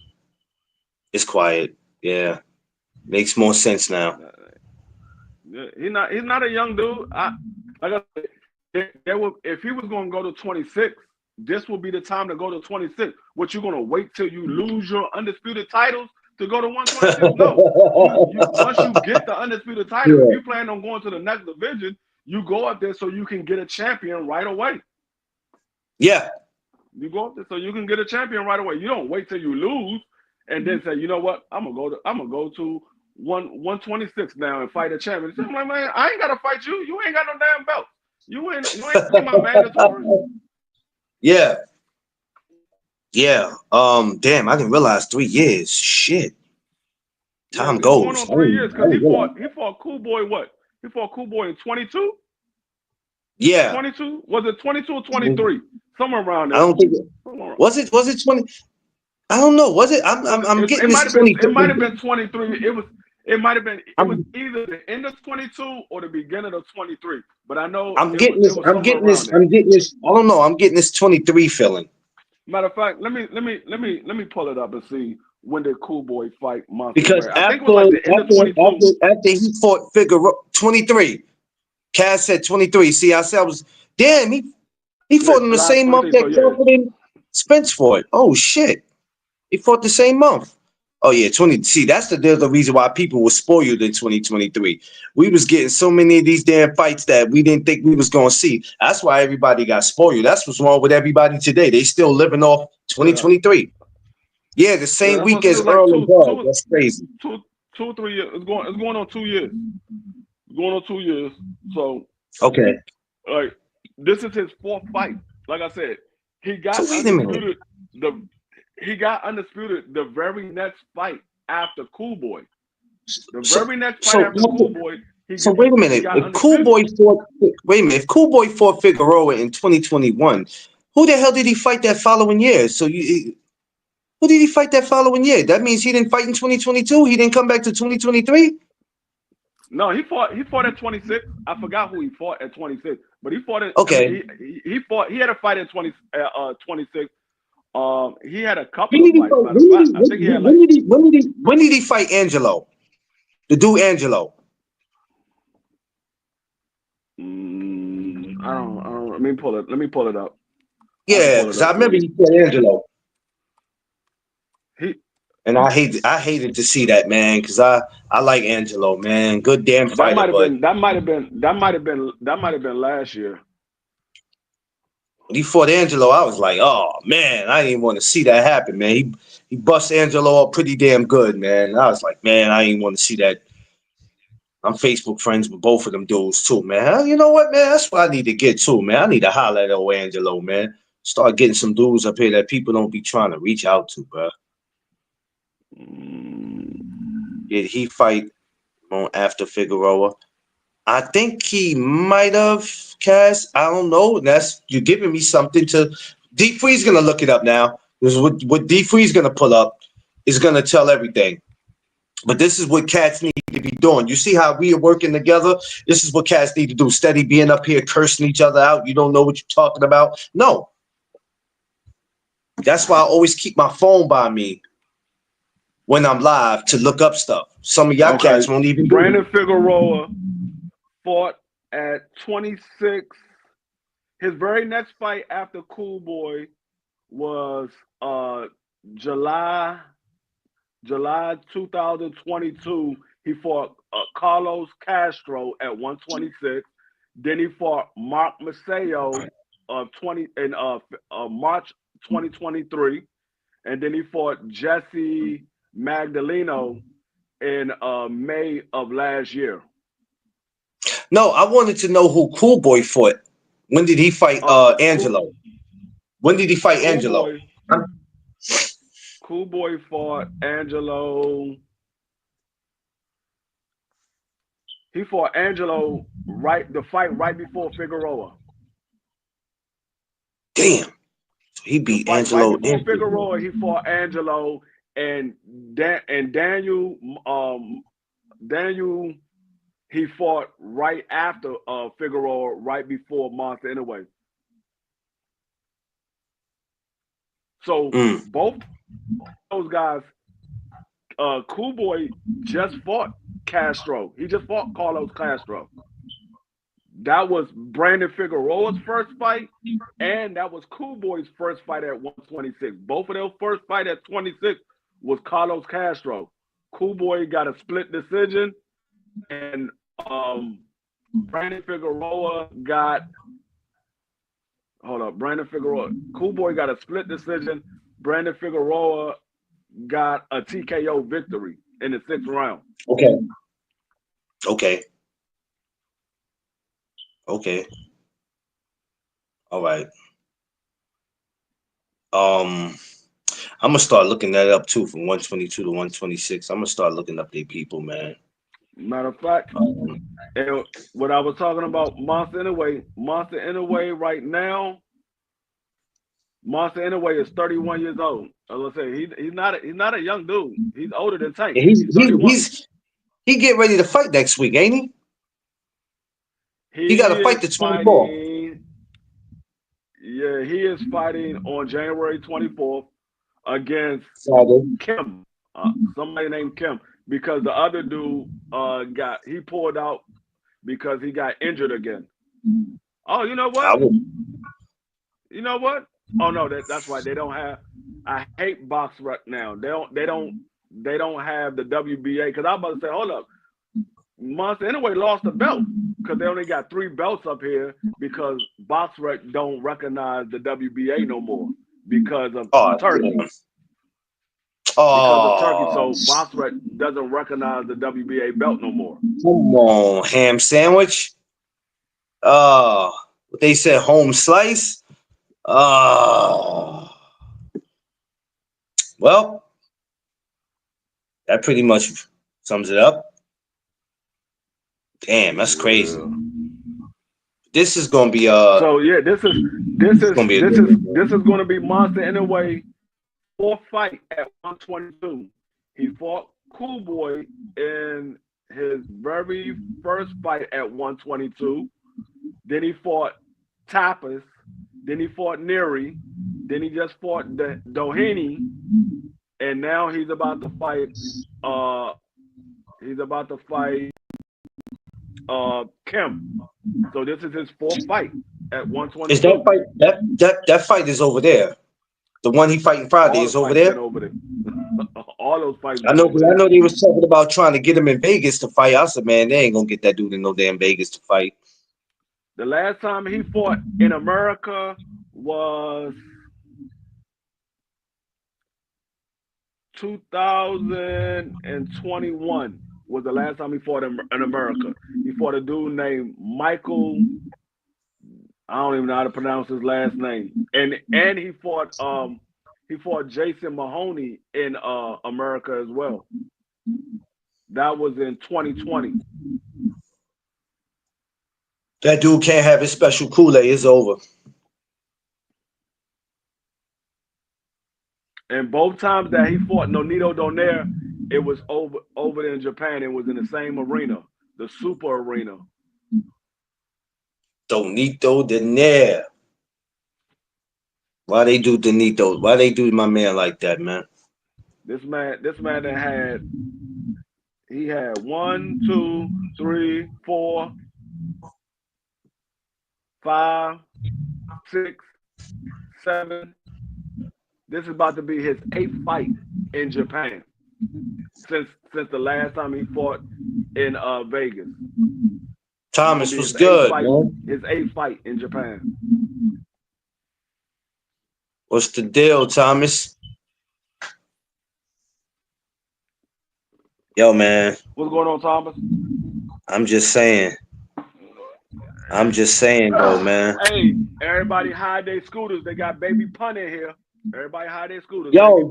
A: It's quiet. Yeah, makes more sense now.
C: He's not a young dude. Like I said, if he was going to go to 26, this will be the time to go to 26. What, you're going to wait till you lose your undisputed titles to go to 126? No. Once you get the undisputed title,
A: Yeah.
C: if you plan on going to the next division, you go up there so you can get a champion right away.
A: Yeah.
C: You go up there so you can get a champion right away. You don't wait till you lose and then say, you know what, I'm gonna go to 126 now and fight a champion. So I'm like, man, I ain't gotta fight you. You ain't got no damn belt. You ain't my mandatory.
A: Yeah. Yeah. Damn, I didn't realize 3 years. Shit.
C: Yeah,
A: Time
C: it's going
A: goes.
C: on 3 years
A: I
C: because
A: didn't realize.
C: he fought Cool Boy what? He fought Cool Boy in 22?
A: Yeah.
C: 22? Was it 22 or 23? Somewhere around
A: I
C: there.
A: don't think it was it 20. I don't know. Was it? I'm getting
C: It
A: this
C: might have been
A: 23.
C: 23. It was
A: I'm
C: either the end of 22 or the beginning of 23. But I know
A: I'm
C: it
A: getting
C: was
A: this. I'm
C: somewhere
A: getting
C: around
A: this.
C: there.
A: I don't know. I'm getting this 23 feeling.
C: Matter of fact, let me pull it up and see when did Cool Boy fight Monster
A: Because
C: Ray. I think it was like the end of 22.
A: after he fought Figueroa 23, Cass said 23. See, I said I was damn. He
C: Yeah,
A: fought in the
C: July
A: same month
C: 23. So
A: that
C: yeah.
A: Crawford and Spence fought. Oh shit. He fought the same month. Oh yeah, 20. See, that's the reason why people were spoiled in 2023. We was getting so many of these damn fights that we didn't think we was gonna see. That's why everybody got spoiled. That's what's wrong with everybody today. They still living off
C: Yeah.
A: 2023. Yeah, the
C: Yeah,
A: same
C: that's what
A: week
C: I said.
A: as
C: It's like
A: Earl and Bud. That's crazy.
C: two, 3 years. It's going on 2 years. It's going on 2 years. So
A: Okay.
C: like this is his fourth fight. Like I said, he
A: So
C: got
A: wait a minute.
C: undisputed the very next fight after Cool Boy. The very next fight after Cool Boy,
A: so wait a
C: he
A: minute.
C: got
A: If Cool
C: undisputed.
A: Boy fought wait a minute, if Cool Boy fought Figueroa in 2021, who the hell did he fight that following year? Who did he fight that following year? That means he didn't fight in 2022. He didn't come back to 2023.
C: No, he fought at 26. I forgot who he fought at 26, but he fought I
A: Okay.
C: mean, he fought. He had a fight at 26. He had a couple
A: When
C: of
A: did he
C: fights.
A: fight?
C: Matter of fact, I think he had like.
A: When did he fight Angelo? The dude Angelo.
C: I don't. Let me pull it. Let me pull it up. I can
A: Yeah,
C: pull it
A: because
C: up
A: I
C: for
A: remember
C: you.
A: he fought Angelo.
C: He
A: And I hated to see that, man, because I like Angelo, man. Good damn
C: that
A: fighter,
C: might have
A: but
C: been last year.
A: when he fought Angelo, I was like, oh man, I didn't want to see that happen, man. He bust Angelo up pretty damn good, man. I was like, man, I didn't want to see that. I'm Facebook friends with both of them dudes too, man. You know what, man? That's what I need to get to, man. I need to holler at old Angelo, man. Start getting some dudes up here that people don't be trying to reach out to, bro. Did he fight on after Figueroa? I think he might have, Cass. I don't know. That's you're giving me something to. D Free's gonna look it up now. This is what D Free's gonna pull up is gonna tell everything. But this is what cats need to be doing. You see how we are working together? This is what cats need to do. Steady being up here cursing each other out. You don't know what you're talking about. No. That's why I always keep my phone by me when I'm live to look up stuff. Some of y'all
C: Okay,
A: cats won't even do
C: Brandon
A: it.
C: Figueroa fought at 26. His very next fight after Cool Boy was July 2022. He fought Carlos Castro at 126. Then he fought Mark Maceo of 20 in March 2023, and then he fought Jesse Magdaleno in May of last year.
A: No, I wanted to know who Cool Boy fought. When did he fight Angelo? When did he fight
C: Cool
A: Angelo?
C: Boy. Cool Boy fought Angelo. He fought Angelo the fight right before Figueroa.
A: Damn. So he
C: The
A: beat
C: fight right
A: Angelo.
C: before Figueroa, he fought Angelo and Daniel. Daniel, he fought right after Figueroa, right before Monster anyway. So both those guys, Cool Boy just fought Castro. He just fought Carlos Castro. That was Brandon Figueroa's first fight, and that was Cool Boy's first fight at 126. Both of their first fight at 26 was Carlos Castro. Cool Boy got a split decision, and Brandon Figueroa got hold up. Brandon Figueroa. Cool Boy got a split decision. Brandon Figueroa got a TKO victory in the 6th round.
A: Okay. Okay. Okay. All right. I'm gonna start looking that up too from 122 to 126. I'm gonna start looking up their people, man.
C: Matter of fact, and what I was talking about, Monster Inouye right now, Monster Inouye is 31 years old. As I say, he's not a young dude. He's older than Tank.
A: And
C: He's 31.
A: he get ready to fight next week, ain't he? He got to fight the 24th.
C: Yeah, he is fighting on January 24th against Kim. Somebody named Kim, because the other dude he pulled out because he got injured again. Oh, you know what? You know what? Oh no, that's right. They don't have. I hate box right now. They don't have the WBA, because I was about to say, hold up, Monster Inouye lost the belt because they only got 3 belts up here because BoxRec don't recognize the WBA no more because of Turkey.
A: Yeah.
C: Because of Turkey, so BoxRec doesn't recognize the WBA belt no more.
A: Come on, ham sandwich. What they said, home slice. Well, that pretty much sums it up. Damn, that's crazy. Yeah. This is gonna be
C: So yeah, this is going to be Monster Inouye 4th fight at 122. He fought Cool Boy in his very first fight at 122. Then he fought Tapas. Then he fought Neri. Then he just fought Doheny. And now he's about to fight Kim. So this is his 4th fight at 122.
A: Is that fight that fight is over there? The one he fighting Friday is over there?
C: All those fights.
A: I know they was talking about trying to get him in Vegas to fight. I said, man, they ain't gonna get that dude in no damn Vegas to fight.
C: The last time he fought in America was 2021. Was the last time he fought in America. He fought a dude named Michael. I don't even know how to pronounce his last name. And he fought Jason Mahoney in America as well. That was in 2020.
A: That dude can't have his special Kool-Aid. It's over.
C: And both times that he fought Nonito Donaire, it was over in Japan. It was in the same arena, the Super Arena.
A: Nonito Donaire. Why they do Donito? Why they do my man like that, man?
C: This man that he had 1, 2, 3, 4, 5, 6, 7. This is about to be his 8th fight in Japan since the last time he fought in Vegas.
A: Thomas was good, man.
C: His 8th fight in Japan.
A: What's the deal, Thomas? Yo, man.
C: What's going on, Thomas?
A: I'm just saying, though, man.
C: Hey, everybody hide their scooters. They got Baby Pun in here. Everybody hide their scooters.
A: Yo.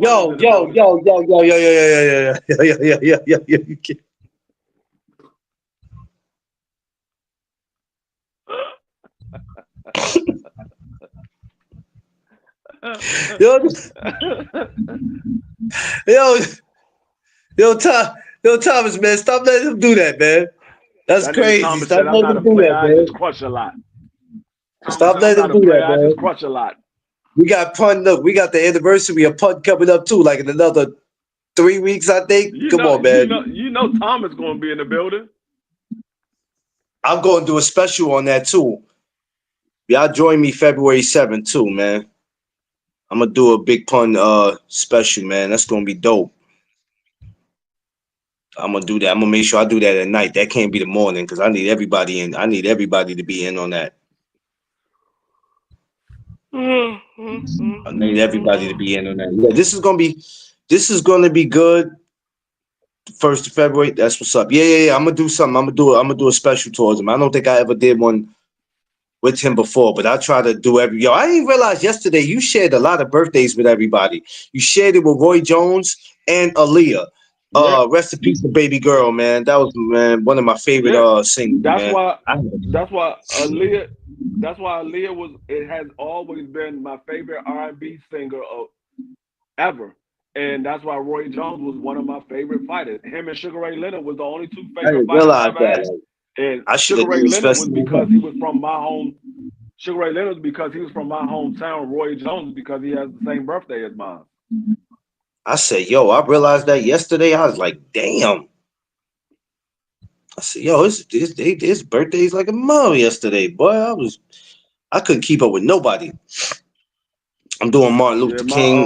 A: Thomas, man, stop letting him do that, man. That's crazy. Stop letting him do that, man.
C: I just crush a lot.
A: Stop letting him do that, man.
C: I just crush a lot.
A: We got Pun. Look, we got the anniversary of Pun coming up too, like in another 3 weeks, I think. Come on, man.
C: You know Tom is going to be in the building.
A: I'm going to do a special on that too. Y'all join me February 7th too, man. I'm gonna do a big Pun special, man. That's gonna be dope. I'm gonna do that. I'm gonna make sure I do that at night. That can't be the morning because I need everybody in. I need everybody to be in on that. I need everybody to be in on that. Yeah, this is gonna be good. 1st of February. That's what's up. Yeah. I'm gonna do something. I'm gonna do a special towards him. I don't think I ever did one with him before, but I try to do every. Yo, I didn't realize yesterday you shared a lot of birthdays with everybody. You shared it with Roy Jones and Aaliyah.
C: Yeah,
A: Rest in peace, to baby girl, man. That was, man, one of my favorite
C: yeah.
A: singers,
C: That's
A: man.
C: why. That's why Aaliyah. That's why Aaliyah was. It has always been my favorite R&B singer ever, and that's why Roy Jones was one of my favorite fighters. Him and Sugar Ray Leonard was the only two
A: I
C: favorite
A: didn't
C: fighters I
A: realize
C: ever had.
A: that.
C: And
A: I should
C: Sugar
A: have
C: Ray
A: did
C: Leonard was
A: especially with
C: because he
A: him.
C: was from my home. Sugar Ray Leonard was because he was from my hometown. Roy Jones because he has the same birthday as mine.
A: I said, yo, I realized that yesterday. I was like, damn. I said, yo, his birthday's like a mom yesterday, boy. I couldn't keep up with nobody. I'm doing Martin
C: Yeah,
A: Luther
C: my
A: King,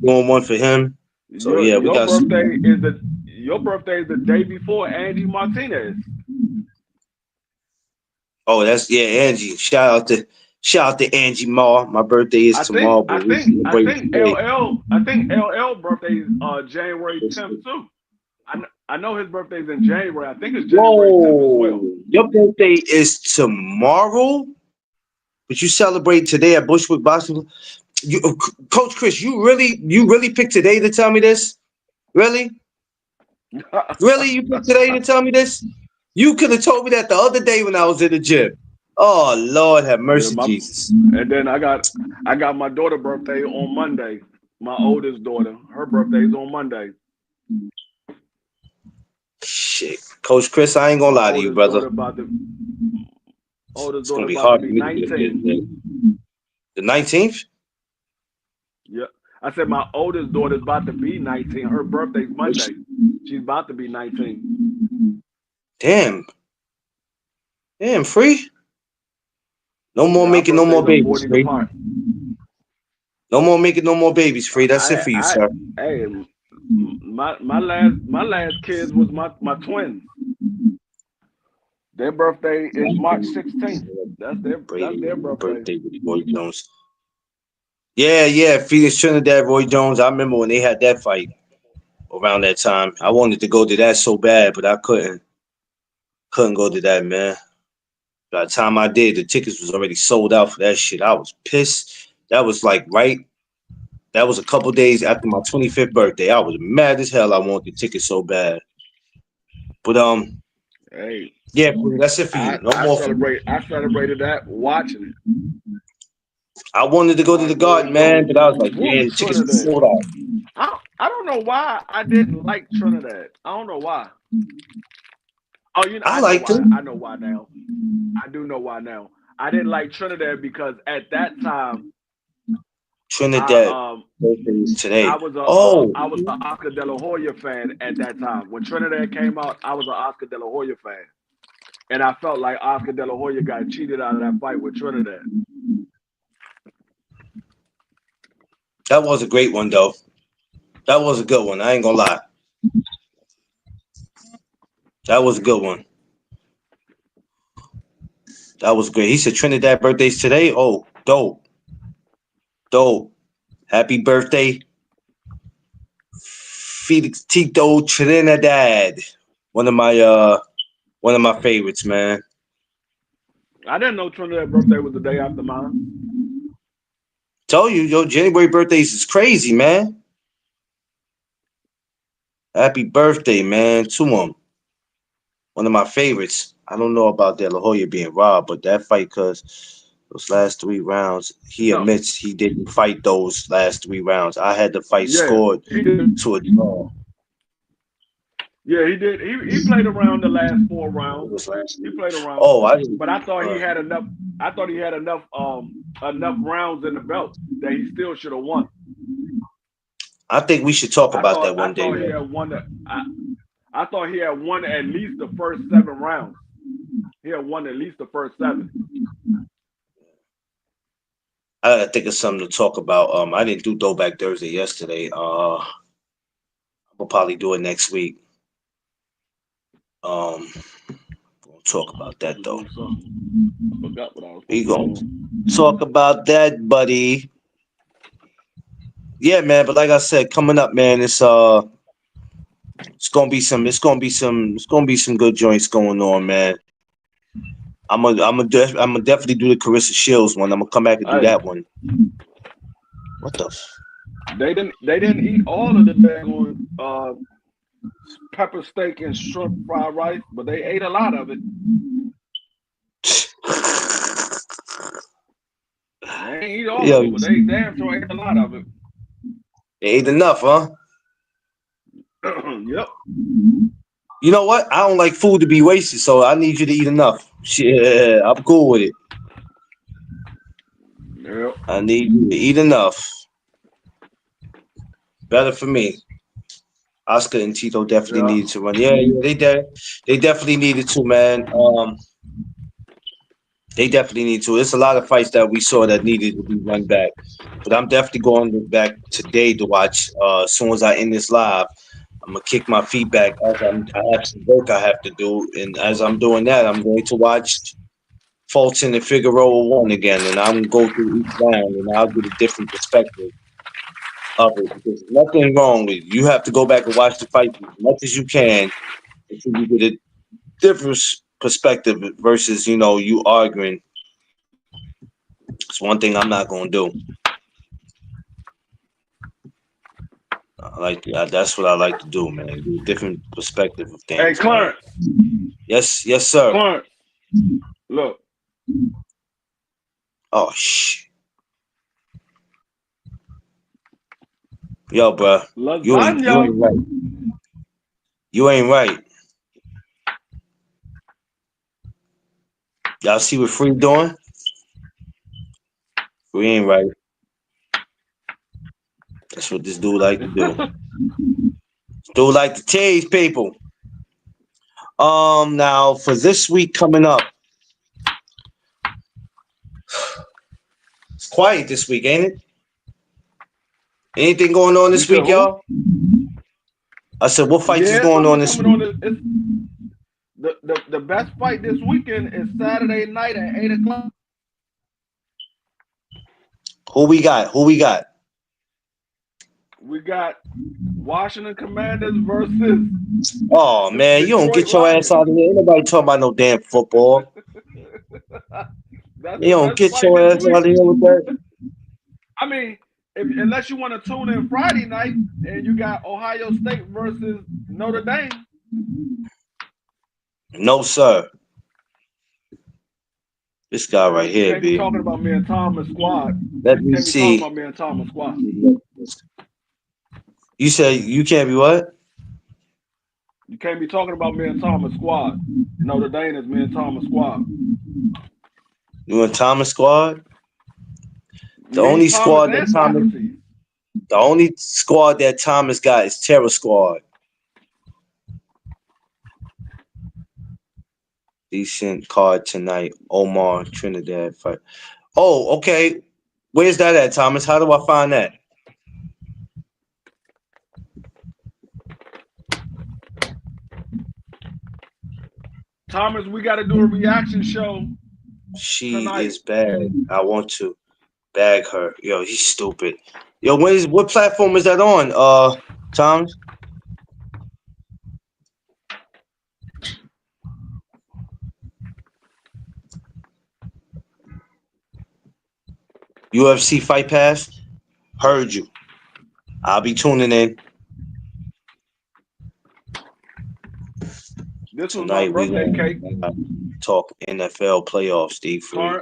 A: doing one for him. So
C: your
A: yeah, we
C: your
A: got some.
C: birthday is the day before Angie Martinez.
A: Oh, that's, yeah, Angie. Shout out to Angie Ma. My birthday is
C: I think
A: tomorrow, but
C: I
A: we
C: think I
A: celebrate
C: think
A: today.
C: LL birthday is January 10th too. I know his birthday's in January. I think it's January 10th as
A: Whoa,
C: well.
A: your birthday is tomorrow, but you celebrate today at Bushwick Basketball. Coach Chris, you really picked today to tell me this? Really? Really? You picked today to tell me this? You could have told me that the other day when I was in the gym. Oh Lord, have
C: Yeah,
A: mercy,
C: my
A: Jesus.
C: and then I got my daughter's birthday on Monday. My oldest daughter, her birthday is on Monday.
A: Shit, Coach Chris, I ain't gonna
C: My
A: lie to you,
C: oldest
A: brother.
C: daughter about to oldest
A: It's gonna
C: daughter
A: be
C: about to
A: hard for
C: be
A: me to get there
C: 19.
A: today. The 19th?
C: Yeah. I said my oldest daughter's about to be 19. Her birthday's Monday. She's about to be 19.
A: Damn, damn, free. No more
C: Yeah, our
A: making no more
C: birthdays are
A: babies,
C: 40
A: free.
C: apart.
A: No more making no more babies, free. That's it for you,
C: I
A: sir.
C: hey my last kids was my twins. Their birthday is March 16th. That's their
A: Brady
C: birthday.
A: birthday with Roy Jones. Yeah, Phoenix Trinidad, Roy Jones. I remember when they had that fight around that time. I wanted to go to that so bad, but I couldn't. Couldn't go to that, man. By the time I did, the tickets was already sold out for that shit. I was pissed. That was like right. That was a couple days after my 25th birthday. I was mad as hell. I wanted the ticket so bad. But
C: Hey,
A: yeah, that's it for you.
C: I
A: No
C: I
A: more for you.
C: celebrate I celebrated that watching it.
A: I wanted to go to the
C: Watch Roy
A: Garden, man,
C: Jones
A: but I was like,
C: whoop
A: man, the tickets were
C: Trinidad.
A: sold out.
C: I don't know why I didn't like Trinidad. I don't know why. Oh,
A: I
C: I know
A: liked
C: why.
A: him.
C: I know why now. I do know why now. I didn't like Trinidad because at that time
A: Trinidad
C: I
A: today.
C: I
A: Oh,
C: was an Oscar De La Hoya fan at that time. When Trinidad came out, I was an Oscar De La Hoya fan, and I felt like Oscar De La Hoya got cheated out of that fight with Trinidad.
A: that was a great one though. That was a good one. I ain't gonna lie. That was a good one. That was great. He said Trinidad birthdays today. Oh, dope, dope. Happy birthday, Felix Tito Trinidad. One of my one of my favorites, man.
C: I didn't know Trinidad's birthday was the day after mine.
A: Told you, yo, January birthdays is crazy, man. Happy birthday, man, to him. One of my favorites. I don't know about De La Hoya being robbed, but that fight, cause those last 3 rounds, he
C: No,
A: admits he didn't fight those last 3 rounds. I had the fight
C: yeah,
A: scored
C: he did.
A: to a draw.
C: Yeah, he did. He played around the last 4 rounds.
A: It was last
C: He
A: week.
C: played around,
A: Oh, I didn't.
C: but I thought he
A: Uh,
C: had enough. I thought he had enough rounds in the belt that he still should have won.
A: I think we should talk
C: I
A: about
C: thought
A: that
C: I
A: one day,
C: thought he
A: man.
C: had won. I thought he had won at least the first 7 rounds. He had won at least the first 7.
A: I gotta think of something to talk about. I didn't do Throwback Thursday yesterday. We'll probably do it next week. Gonna talk about that though.
C: I forgot what I was.
A: We gonna talk about that, buddy. Yeah, man. But like I said, coming up, man, it's gonna be some good joints going on, man. I'm gonna definitely do the Carissa Shields one. I'm gonna come back and do that one. What the?
C: They didn't eat all of the daggone pepper steak and shrimp fried rice, but they ate a lot of it. They ain't eat all of it, but they damn sure ate a lot of it.
A: They ate enough, huh?
C: Yep.
A: You know what? I don't like food to be wasted, so I need you to eat enough. Shit, I'm cool with it.
C: Yep.
A: I need you to eat enough. Better for me. Oscar and Tito definitely needed to run. Yeah, they definitely needed to, man. They definitely need to. It's a lot of fights that we saw that needed to be run back. But I'm definitely going back today to watch. As soon as I end this live, I'm gonna kick my feet back as I have some work I have to do, and as I'm doing that, I'm going to watch Fulton and Figueroa 1 again, and I'm gonna go through each round, and I'll get a different perspective of it because there's nothing wrong with it. You have to go back and watch the fight as much as you can until you get a different perspective versus you arguing. It's one thing I'm not gonna do. That's what I like to do, man. Get a different perspective of things.
C: Hey, Clarence.
A: Yes, sir.
C: Clarence. Look.
A: Oh shit. Yo, bro. You ain't right. You ain't right. Y'all see what Free doing? We ain't right. That's what this dude like to do. Dude like to tease people. Now for this week coming up, it's quiet this week, ain't it? Anything going on this week, y'all? I said, what fights is going on this week?
C: The best fight this weekend is Saturday night at 8:00.
A: Who we got?
C: We got Washington Commanders versus.
A: Oh man, you don't get your ass out of here. Ain't nobody talking about no damn football. You don't get your ass out of here with that.
C: I mean, unless you want to tune in Friday night and you got Ohio State versus Notre Dame.
A: No, sir. This guy right here,
C: can't be talking about me and Thomas squad.
A: Let me see.
C: Be talking about me and Thomas squad.
A: You said you can't be what?
C: You can't be talking about me and Thomas squad. Notre Dame is me and Thomas squad.
A: You and Thomas squad? The only squad that Thomas got is Terror Squad. Decent card tonight. Omar Trinidad fight. Oh, okay. Where's that at, Thomas? How do I find that?
C: Thomas, we got to do a reaction show.
A: She is bad. I want to bag her. Yo, he's stupid. Yo, what platform is that on? Thomas? UFC Fight Pass? Heard you. I'll be tuning in.
C: This
A: Tonight
C: was my birthday cake.
A: Talk NFL playoffs, Steve Free.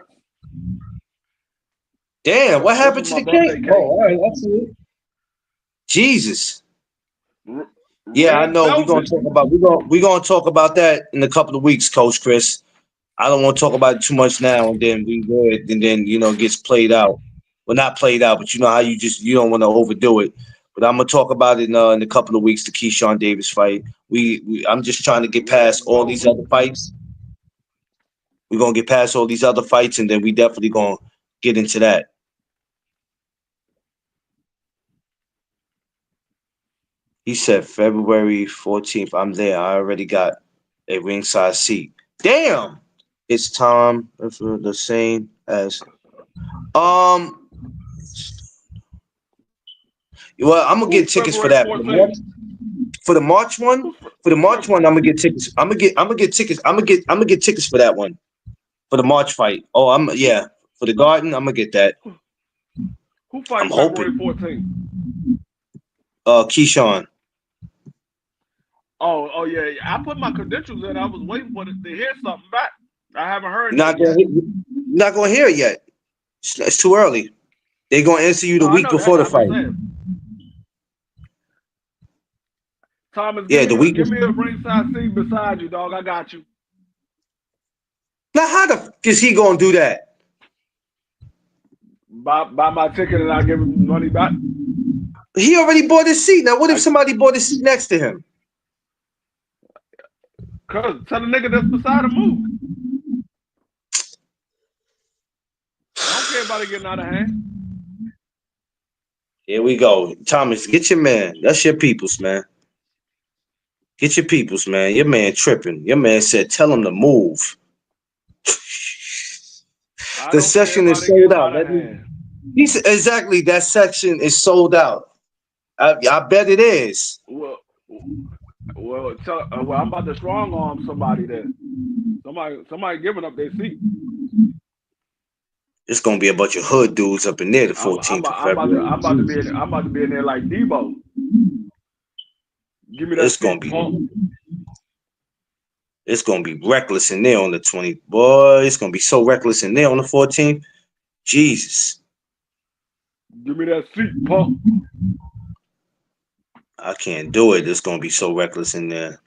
A: Damn, what happened to the cake? Oh, all right, that's it. Jesus. Yeah, I know. We're gonna talk about that in a couple of weeks, Coach Chris. I don't want to talk about it too much now, and then we good, and then it gets played out. Well, not played out, but you know how you don't want to overdo it. But I'm gonna talk about it in a couple of weeks. The Keyshawn Davis fight. I'm just trying to get past all these other fights. We're gonna get past all these other fights, and then we definitely gonna get into that. He said February 14th. I'm there. I already got a ringside seat. Damn. It's time for the same as um. Well, I'm gonna get
C: Who's
A: tickets for
C: February
A: that.
C: 14th?
A: For the March one. For the March one, I'm gonna get tickets. I'm gonna get tickets. I'm gonna get tickets for that one. For the March fight. Oh, yeah. For the Garden, I'm gonna get that.
C: Who
A: I'm
C: fighting February
A: hoping.
C: 14th?
A: Keyshawn.
C: Oh yeah. I put my credentials in. I was waiting for it to hear something back. I haven't heard
A: You're not
C: nothing yet.
A: you're not gonna hear it yet. It's too early. They're gonna answer you the
C: No, I
A: week
C: know that.
A: before the
C: I'm just
A: fight.
C: saying. Thomas,
A: Yeah, the week.
C: give me a ringside seat beside you, dog. I got you.
A: Now, how the f is he gonna do that?
C: Buy my ticket and I'll give him money back.
A: He already bought his seat. Now, what if somebody bought his seat next to him?
C: Cause tell the nigga that's beside him move. I don't care about it getting out of hand.
A: Here we go. Thomas, get your man. That's your peoples, man. Get your peoples, man. Your man tripping. Your man said, tell him to move. The section is sold out. He said, exactly, that section is sold out. I bet it is.
C: Well, I'm about to strong arm somebody then. Somebody giving up their seat.
A: It's gonna be a bunch of hood dudes up in there the 14th of February.
C: I'm about to be in there like Debo. Give me that seat, punk.
A: It's gonna be reckless in there on the 20th. Boy, it's gonna be so reckless in there on the 14th. Jesus.
C: Give me that seat, punk.
A: I can't do it. It's gonna be so reckless in there. I'm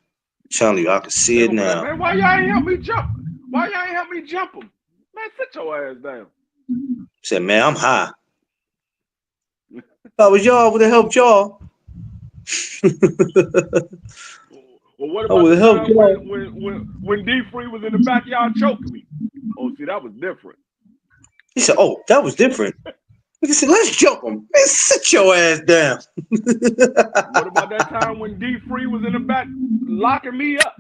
A: telling you, I can see it now.
C: Man, why y'all ain't help me jump? Why y'all ain't help me jump him? Man, sit your ass down.
A: Said, man, I'm high. If I was y'all, I would have helped y'all.
C: Well, what about the time when D Free was in the backyard choking me? Oh, see, that was different.
A: He said, oh, that was different. He said, let's jump him. Man, sit your ass down.
C: What about that time when D Free was in the back locking me up?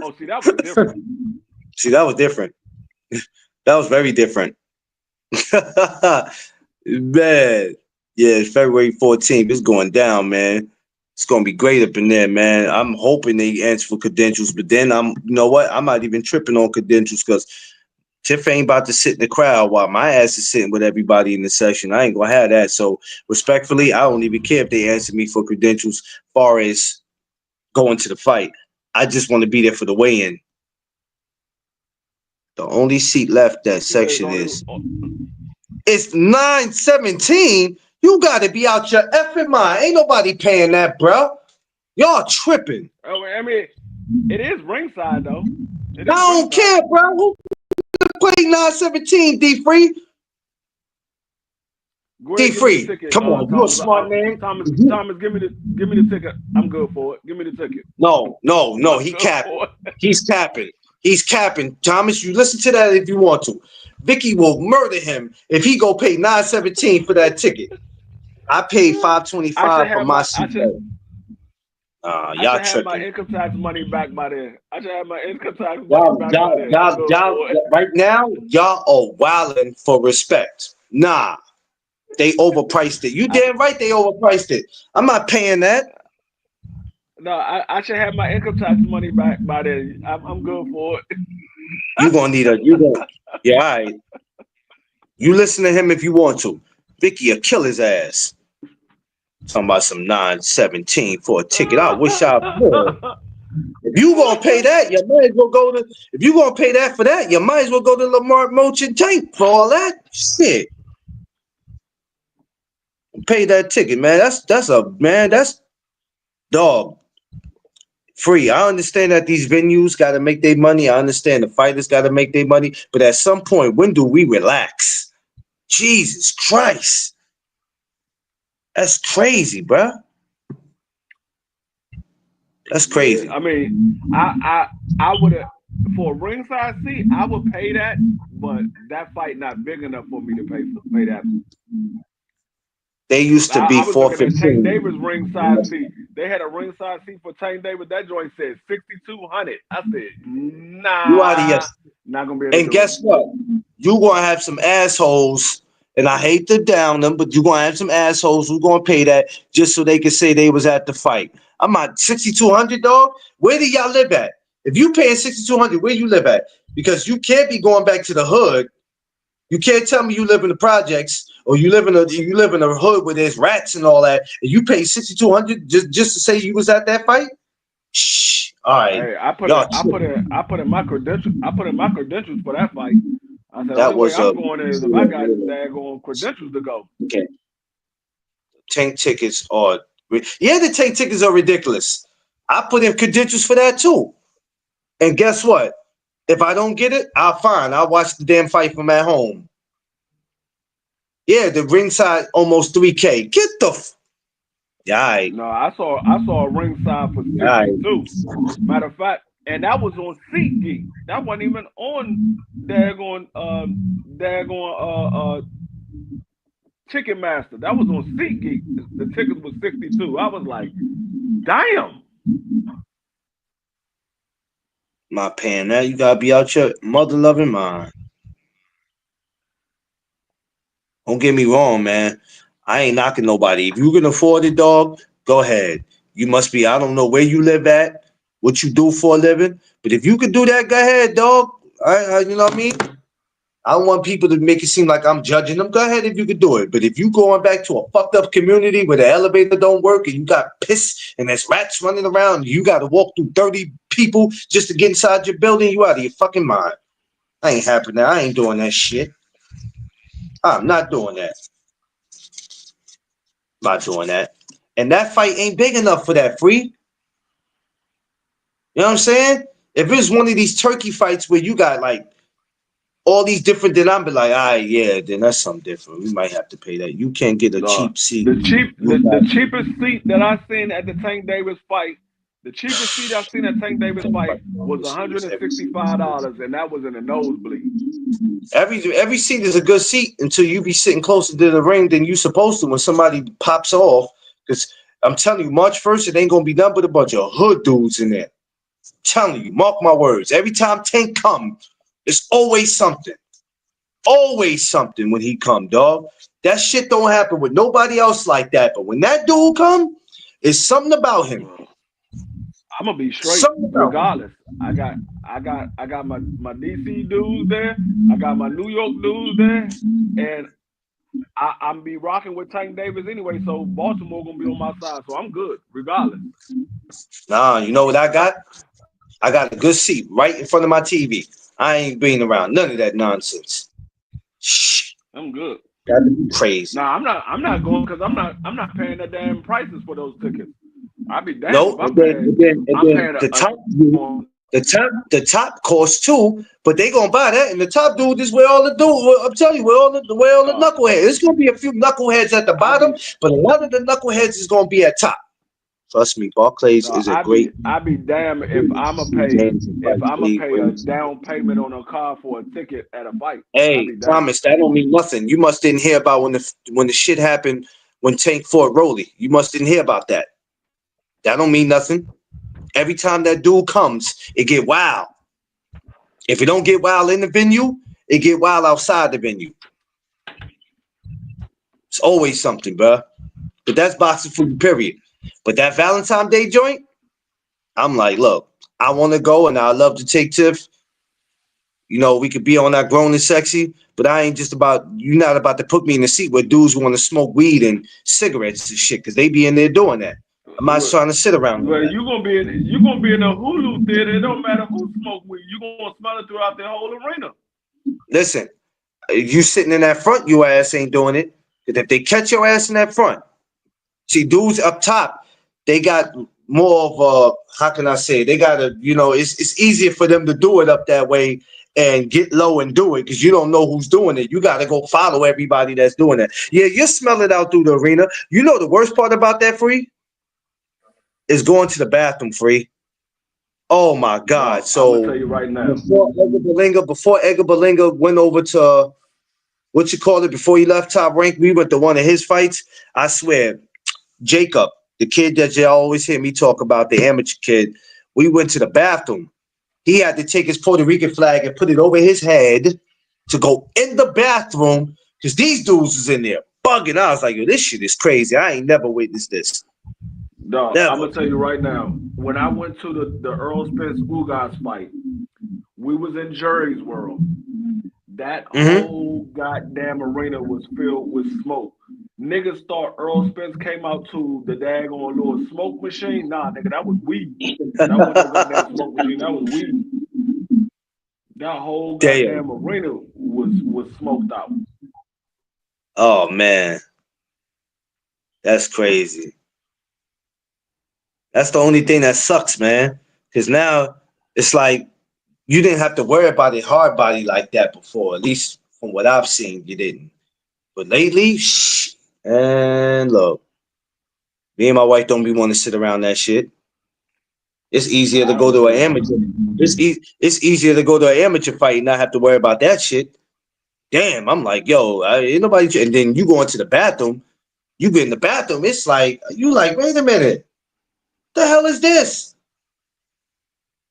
C: Oh, see, that was different.
A: See, that was different. That was very different. Man. Yeah, it's February 14th. It's going down, man. It's gonna be great up in there, man. I'm hoping they answer for credentials, but then you know what? I'm not even tripping on credentials because Tiff ain't about to sit in the crowd while my ass is sitting with everybody in the session. I ain't gonna have that. So respectfully, I don't even care if they answer me for credentials as far as going to the fight. I just want to be there for the weigh-in. The only seat left that section it's 917. You gotta be out your effing mind. Ain't nobody paying that, bro. Y'all tripping.
C: Oh, I mean, it is ringside though.
A: I don't care, bro. Who played 917? D Free. D Free. Come on, you a smart man.
C: Thomas, give me the ticket. I'm good for it. Give me the ticket.
A: No. He capping. He's capping. He's capping. Thomas, you listen to that if you want to. Vicky will murder him if he go pay 917 for that ticket. I paid $525 for my seat. Y'all tripping.
C: My income tax money back by then. I should have my income tax money back by then.
A: Y'all, right now, y'all are wilding for respect. Nah, they overpriced it. You damn right they overpriced it. I'm not paying that.
C: No, I should have my income tax money back by then. I'm good for it.
A: Yeah, all right. You listen to him if you want to. Vicky will kill his ass. Talking about some 917 for a ticket. I wish I would. If you gonna pay that, you might as well go to. If you gonna pay that for that, you might as well go to Lamar Merchant Tank for all that shit. Pay that ticket, man. That's dog. Free. I understand that these venues got to make their money. I understand the fighters got to make their money. But at some point, when do we relax? Jesus Christ. That's crazy, bro. That's crazy.
C: Yeah, I mean, I would have, for a ringside seat, I would pay that, but that fight not big enough for me to pay that.
A: They used to be
C: I was looking at Tank Davis
A: 415.
C: ringside seat. They had a ringside seat for Tank Davis. That joint said 6,200. I said,
A: You out of your.
C: nah, not gonna be able to
A: And
C: do it.
A: guess what? You gonna have some assholes, and I hate to down them, but you gonna have some assholes who gonna pay that just so they can say they was at the fight. I'm not 6,200, dog. Where do y'all live at? If you paying 6,200, where you live at? Because you can't be going back to the hood. You can't tell me you live in the projects or you live in a hood where there's rats and all that, and you pay 6,200 just to say you was at that fight. Shh. All right,
C: Hey,
A: y'all.
C: I put in my credentials. I put in my credentials for that fight. I said, the
A: That
C: only way
A: was
C: I'm going is if I got daggone credentials to go.
A: okay. Tank tickets are the tank tickets are ridiculous. I put in credentials for that too. And guess what? If I don't get it, I'll watch the damn fight from at home. Yeah, the ringside almost 3K. Get the yeah, all right.
C: No, I saw a ringside for 62. Matter of fact, and that was on SeatGeek. That wasn't even on daggone Ticketmaster. That was on SeatGeek. The tickets was 62. I was like, damn.
A: My pan, now you gotta be out your mother loving mind. Don't get me wrong, man. I ain't knocking nobody. If you can afford it, dog, go ahead. You must be, I don't know where you live at, what you do for a living, but if you can do that, go ahead, dog. You know what I mean? I don't want people to make it seem like I'm judging them. Go ahead if you could do it. But if you going back to a fucked up community where the elevator don't work and you got piss and there's rats running around, and you got to walk through 30 people just to get inside your building, you out of your fucking mind. I ain't happening. I ain't doing that shit. I'm not doing that. Not doing that. And that fight ain't big enough for that, free. You know what I'm saying? If it's one of these turkey fights where you got like all these different, then I'm be like, all right, yeah, then that's something different. We might have to pay that. You can't get a cheap seat.
C: The cheapest seat that I seen at the Tank Davis fight, the cheapest seat I seen at Tank Davis fight was $165, and that was in a nosebleed.
A: Every seat is a good seat until you be sitting closer to the ring than you supposed to when somebody pops off. Because I'm telling you, March 1st, it ain't gonna be nothing but a bunch of hood dudes in there. I'm telling you, mark my words. Every time Tank come, it's always something. Always something when he come, dog. That shit don't happen with nobody else like that. But when that dude come, it's something about him.
C: I'm gonna be straight regardless. I got my DC dudes there. I got my New York dudes there, and I'm be rocking with Tank Davis anyway. So Baltimore gonna be on my side, so I'm good regardless.
A: Nah, you know what I got? I got a good seat right in front of my TV. I ain't being around none of that nonsense. Shh.
C: I'm good.
A: That'd be crazy.
C: Nah, I'm not going because I'm not paying the damn prices for those tickets. I'd be damned
A: No,
C: if I'm paying
A: the top costs too, but they gonna buy that, and the top dude is where all the dude. I'm telling you, where all the knuckleheads. There's gonna be a few knuckleheads at the bottom, but a lot of the knuckleheads is gonna be at top. Trust me, Barclays is a great.
C: I'd be damned if I'ma pay a down payment on a car for a ticket at a fight.
A: Hey, Thomas, that don't mean nothing. You must didn't hear about when the shit happened when Tank fought Rolly. You must didn't hear about that. That don't mean nothing. Every time that dude comes, it get wild. If it don't get wild in the venue, it get wild outside the venue. It's always something, bro. But that's boxing for you, period. But that Valentine's Day joint, I'm like, look, I want to go and I love to take Tiff. You know, we could be on that grown and sexy, but you're not about to put me in the seat where dudes want to smoke weed and cigarettes and shit, because they be in there doing that. I'm not trying to sit around.
C: Well, you're gonna be in a Hulu theater. It don't matter who smoke weed. You're gonna smell it throughout the whole arena.
A: Listen, you sitting in that front, your ass ain't doing it. Because if they catch your ass in that front, see, dudes up top, they got more of a, how can I say, they got a, it's easier for them to do it up that way and get low and do it because you don't know who's doing it. You got to go follow everybody that's doing it. Yeah, you smell it out through the arena. You know the worst part about that, Free? Is going to the bathroom, Free. Oh my God! So
C: I'm gonna tell you right now,
A: before Edgar Berlinga went over to what you call it, before he left Top Rank, we went to one of his fights. I swear, Jacob, the kid that you always hear me talk about, the amateur kid, we went to the bathroom. He had to take his Puerto Rican flag and put it over his head to go in the bathroom because these dudes was in there bugging. I was like, yo, this shit is crazy. I ain't never witnessed this.
C: Dog,
A: Never.
C: I'm gonna tell you right now. When I went to the Earl Spence Ugas fight, we was in Jerry's World. That whole goddamn arena was filled with smoke. Niggas thought Earl Spence came out to the daggone little smoke machine. Nah, nigga, that was weed. That wasn't no goddamn smoke machine. That was weed. That whole goddamn arena was smoked out.
A: Oh man, that's crazy. That's the only thing that sucks, man. Because now it's like you didn't have to worry about it hard body like that before. At least from what I've seen, you didn't. But lately, and look, me and my wife don't be want to sit around that shit. It's easier to go to an amateur. It's easier to go to an amateur fight and not have to worry about that shit. Damn, I'm like, yo, ain't nobody. And then you go into the bathroom. You get in the bathroom. It's like you like, wait a minute, the hell is this?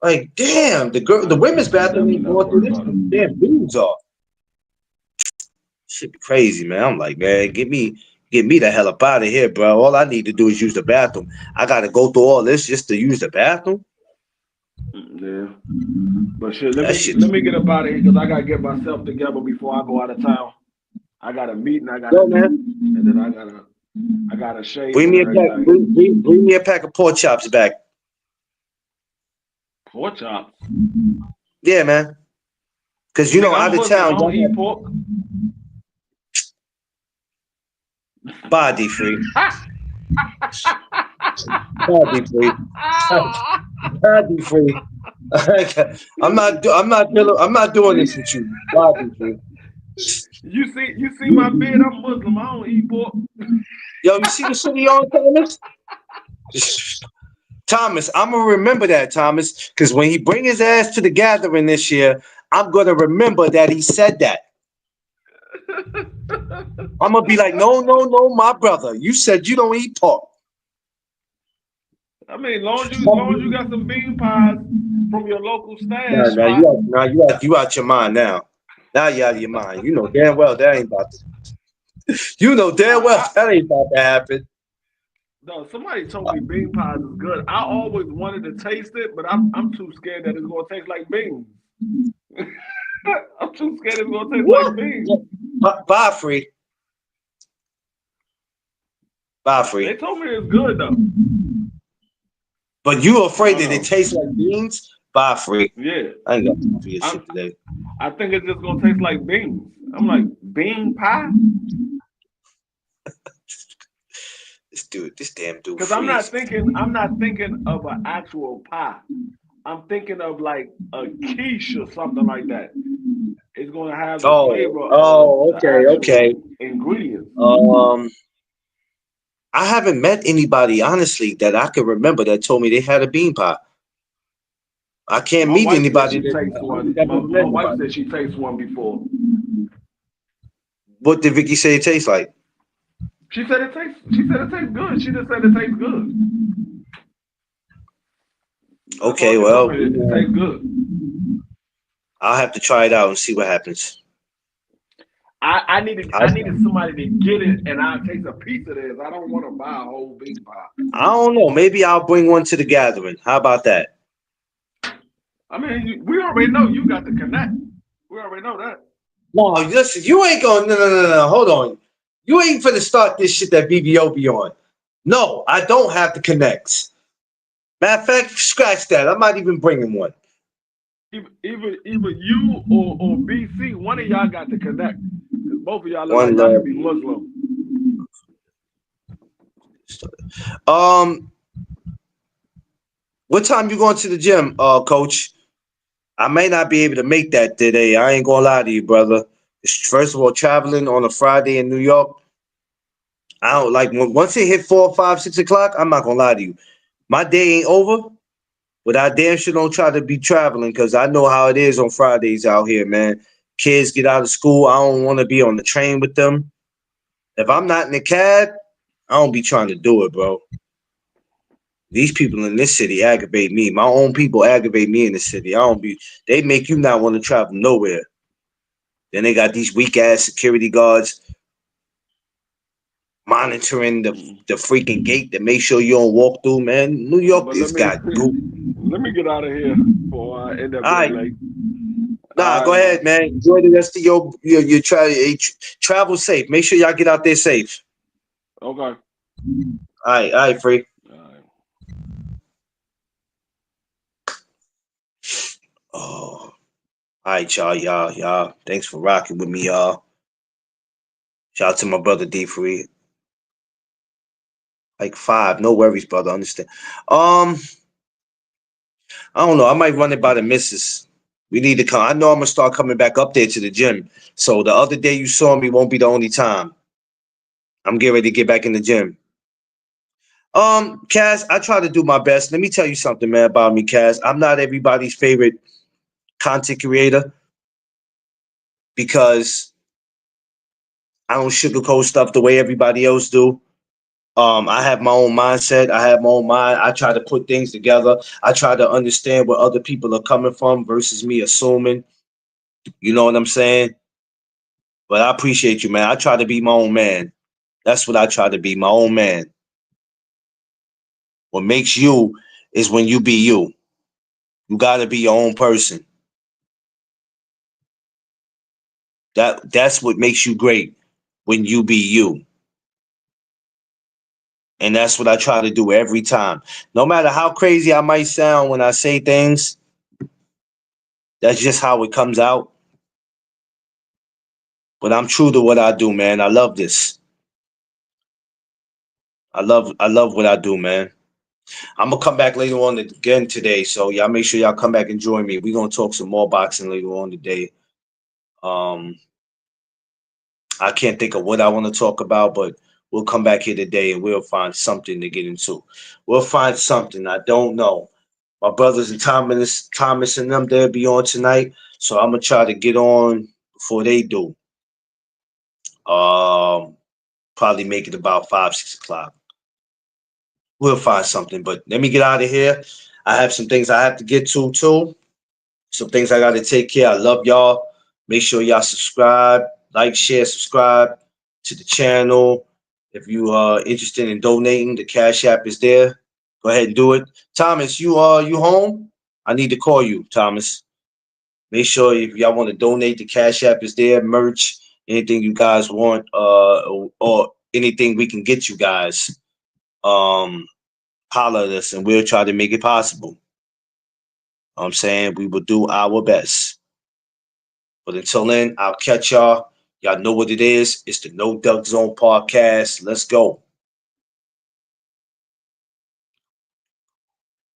A: Like, damn, the women's bathroom ain't going through this. Damn, dudes off. Shit be crazy, man. I'm like, man, get me the hell up out of here, bro. All I need to do is use the bathroom. I gotta go through all this just to use the bathroom.
C: Yeah, but shit, let me get up out of here because I gotta get myself together before I go out of town. I got a meeting. I gotta do, and then I gotta shave.
A: Bring me a pack of pork chops back.
C: Pork chops.
A: Yeah, man. Because you know, out of town,
C: don't eat pork.
A: Body free. Body free. Body free. I'm not doing this with you. Body free.
C: You see my beard? I'm Muslim. I don't eat pork.
A: Yo, you see the shit he on, Thomas? Thomas, I'm gonna remember that, Thomas, because when he bring his ass to the gathering this year, I'm gonna remember that he said that. I'm gonna be like, no, my brother. You said you don't eat pork.
C: I mean, long as you got some bean pies from your local stash.
A: You out your mind now. Now you out of your mind. You know damn well that ain't about to. You know damn well that ain't about to happen.
C: No, somebody told me bean pies is good. I always wanted to taste it, but I'm too scared that it's gonna taste like beans. I'm too scared it's gonna taste like beans.
A: Bye free.
C: They told me it's good though.
A: But you afraid that it tastes like beans? Bye free.
C: Yeah.
A: I ain't got time for your shit today.
C: I think it's just gonna taste like beans. I'm like, bean pie?
A: This damn dude.
C: Because I'm not thinking of an actual pie. I'm thinking of like a quiche or something like that. It's gonna have the flavor of the ingredients.
A: I haven't met anybody honestly that I can remember that told me they had a bean pie. I can't meet anybody
C: My wife said she tastes one before.
A: What did Vicky say it tastes like?
C: She said it tastes good. She just said it tastes good.
A: Okay, well,
C: it tastes good.
A: I'll have to try it out and see what happens.
C: I needed somebody to get it and I'll take a piece of this. I don't want to buy a whole bean pie.
A: I don't know. Maybe I'll bring one to the gathering. How about that?
C: I mean, we already know you got the connect. We already know that.
A: No, listen, you ain't going. No. Hold on. You ain't finna start this shit that BBO be on. No, I don't have the connects. Matter of fact, scratch that. I'm not even bringing one.
C: Either you or BC, one of y'all got to connect. Because both of y'all look like y'all be Muslim.
A: What time you going to the gym, Coach? I may not be able to make that today. I ain't gonna lie to you, brother. First of all, traveling on a Friday in New York, I don't like once it hit 4, 5, 6 o'clock. I'm not gonna lie to you. My day ain't over, but I damn sure don't try to be traveling because I know how it is on Fridays out here, man. Kids get out of school. I don't want to be on the train with them. If I'm not in the cab, I don't be trying to do it, bro. These people in this city aggravate me. My own people aggravate me in the city. I don't be. They make you not want to travel nowhere. Then they got these weak ass security guards monitoring the freaking gate to make sure you don't walk through. Man, New York
C: But
A: is got.
C: let me get out of here before I end up
A: All right.
C: getting late.
A: Nah,
C: All
A: go
C: right, man.
A: ahead, man. Enjoy the rest of your travel safe. Make sure y'all get out there safe.
C: Okay.
A: All right, free.
C: All right.
A: Oh, all right, y'all. Thanks for rocking with me, y'all. Shout out to my brother D Free. Like 5, no worries, brother. Understand. I don't know. I might run it by the missus. We need to come. I know I'm gonna start coming back up there to the gym. So the other day you saw me won't be the only time. I'm getting ready to get back in the gym. Cass, I try to do my best. Let me tell you something, man, about me, Cass. I'm not everybody's favorite content creator because I don't sugarcoat stuff the way everybody else do. I have my own mindset. I have my own mind. I try to put things together. I try to understand where other people are coming from versus me assuming. You know what I'm saying? But I appreciate you, man. I try to be my own man. That's what I try to be, my own man. What makes you is when you be you. You gotta be your own person. That's what makes you great when you be you. And that's what I try to do every time. No matter how crazy I might sound when I say things, that's just how it comes out. But I'm true to what I do, man. I love this. I love what I do, man. I'm gonna come back later on again today, so y'all make sure y'all come back and join me. We're gonna talk some more boxing later on today. Um, I can't think of what I want to talk about, but we'll come back here today and we'll find something to get into. We'll find something. I don't know. My brothers and Thomas and them, they'll be on tonight, so I'm gonna try to get on before they do. Um, Probably make it about 5, 6 o'clock. We'll find something, but let me get out of here. I have some things I have to get to too. Some things I got to take care. I love y'all. Make sure y'all subscribe, like, share, subscribe to the channel. If you are interested in donating, the Cash App is there. Go ahead and do it. Thomas, you home? I need to call you, Thomas. Make sure if y'all want to donate, the Cash App is there. Merch, anything you guys want, or anything we can get you guys. Holler at us, and we'll try to make it possible. I'm saying we will do our best. But until then, I'll catch y'all. Y'all know what it is. It's the No Duck Zone podcast. Let's go.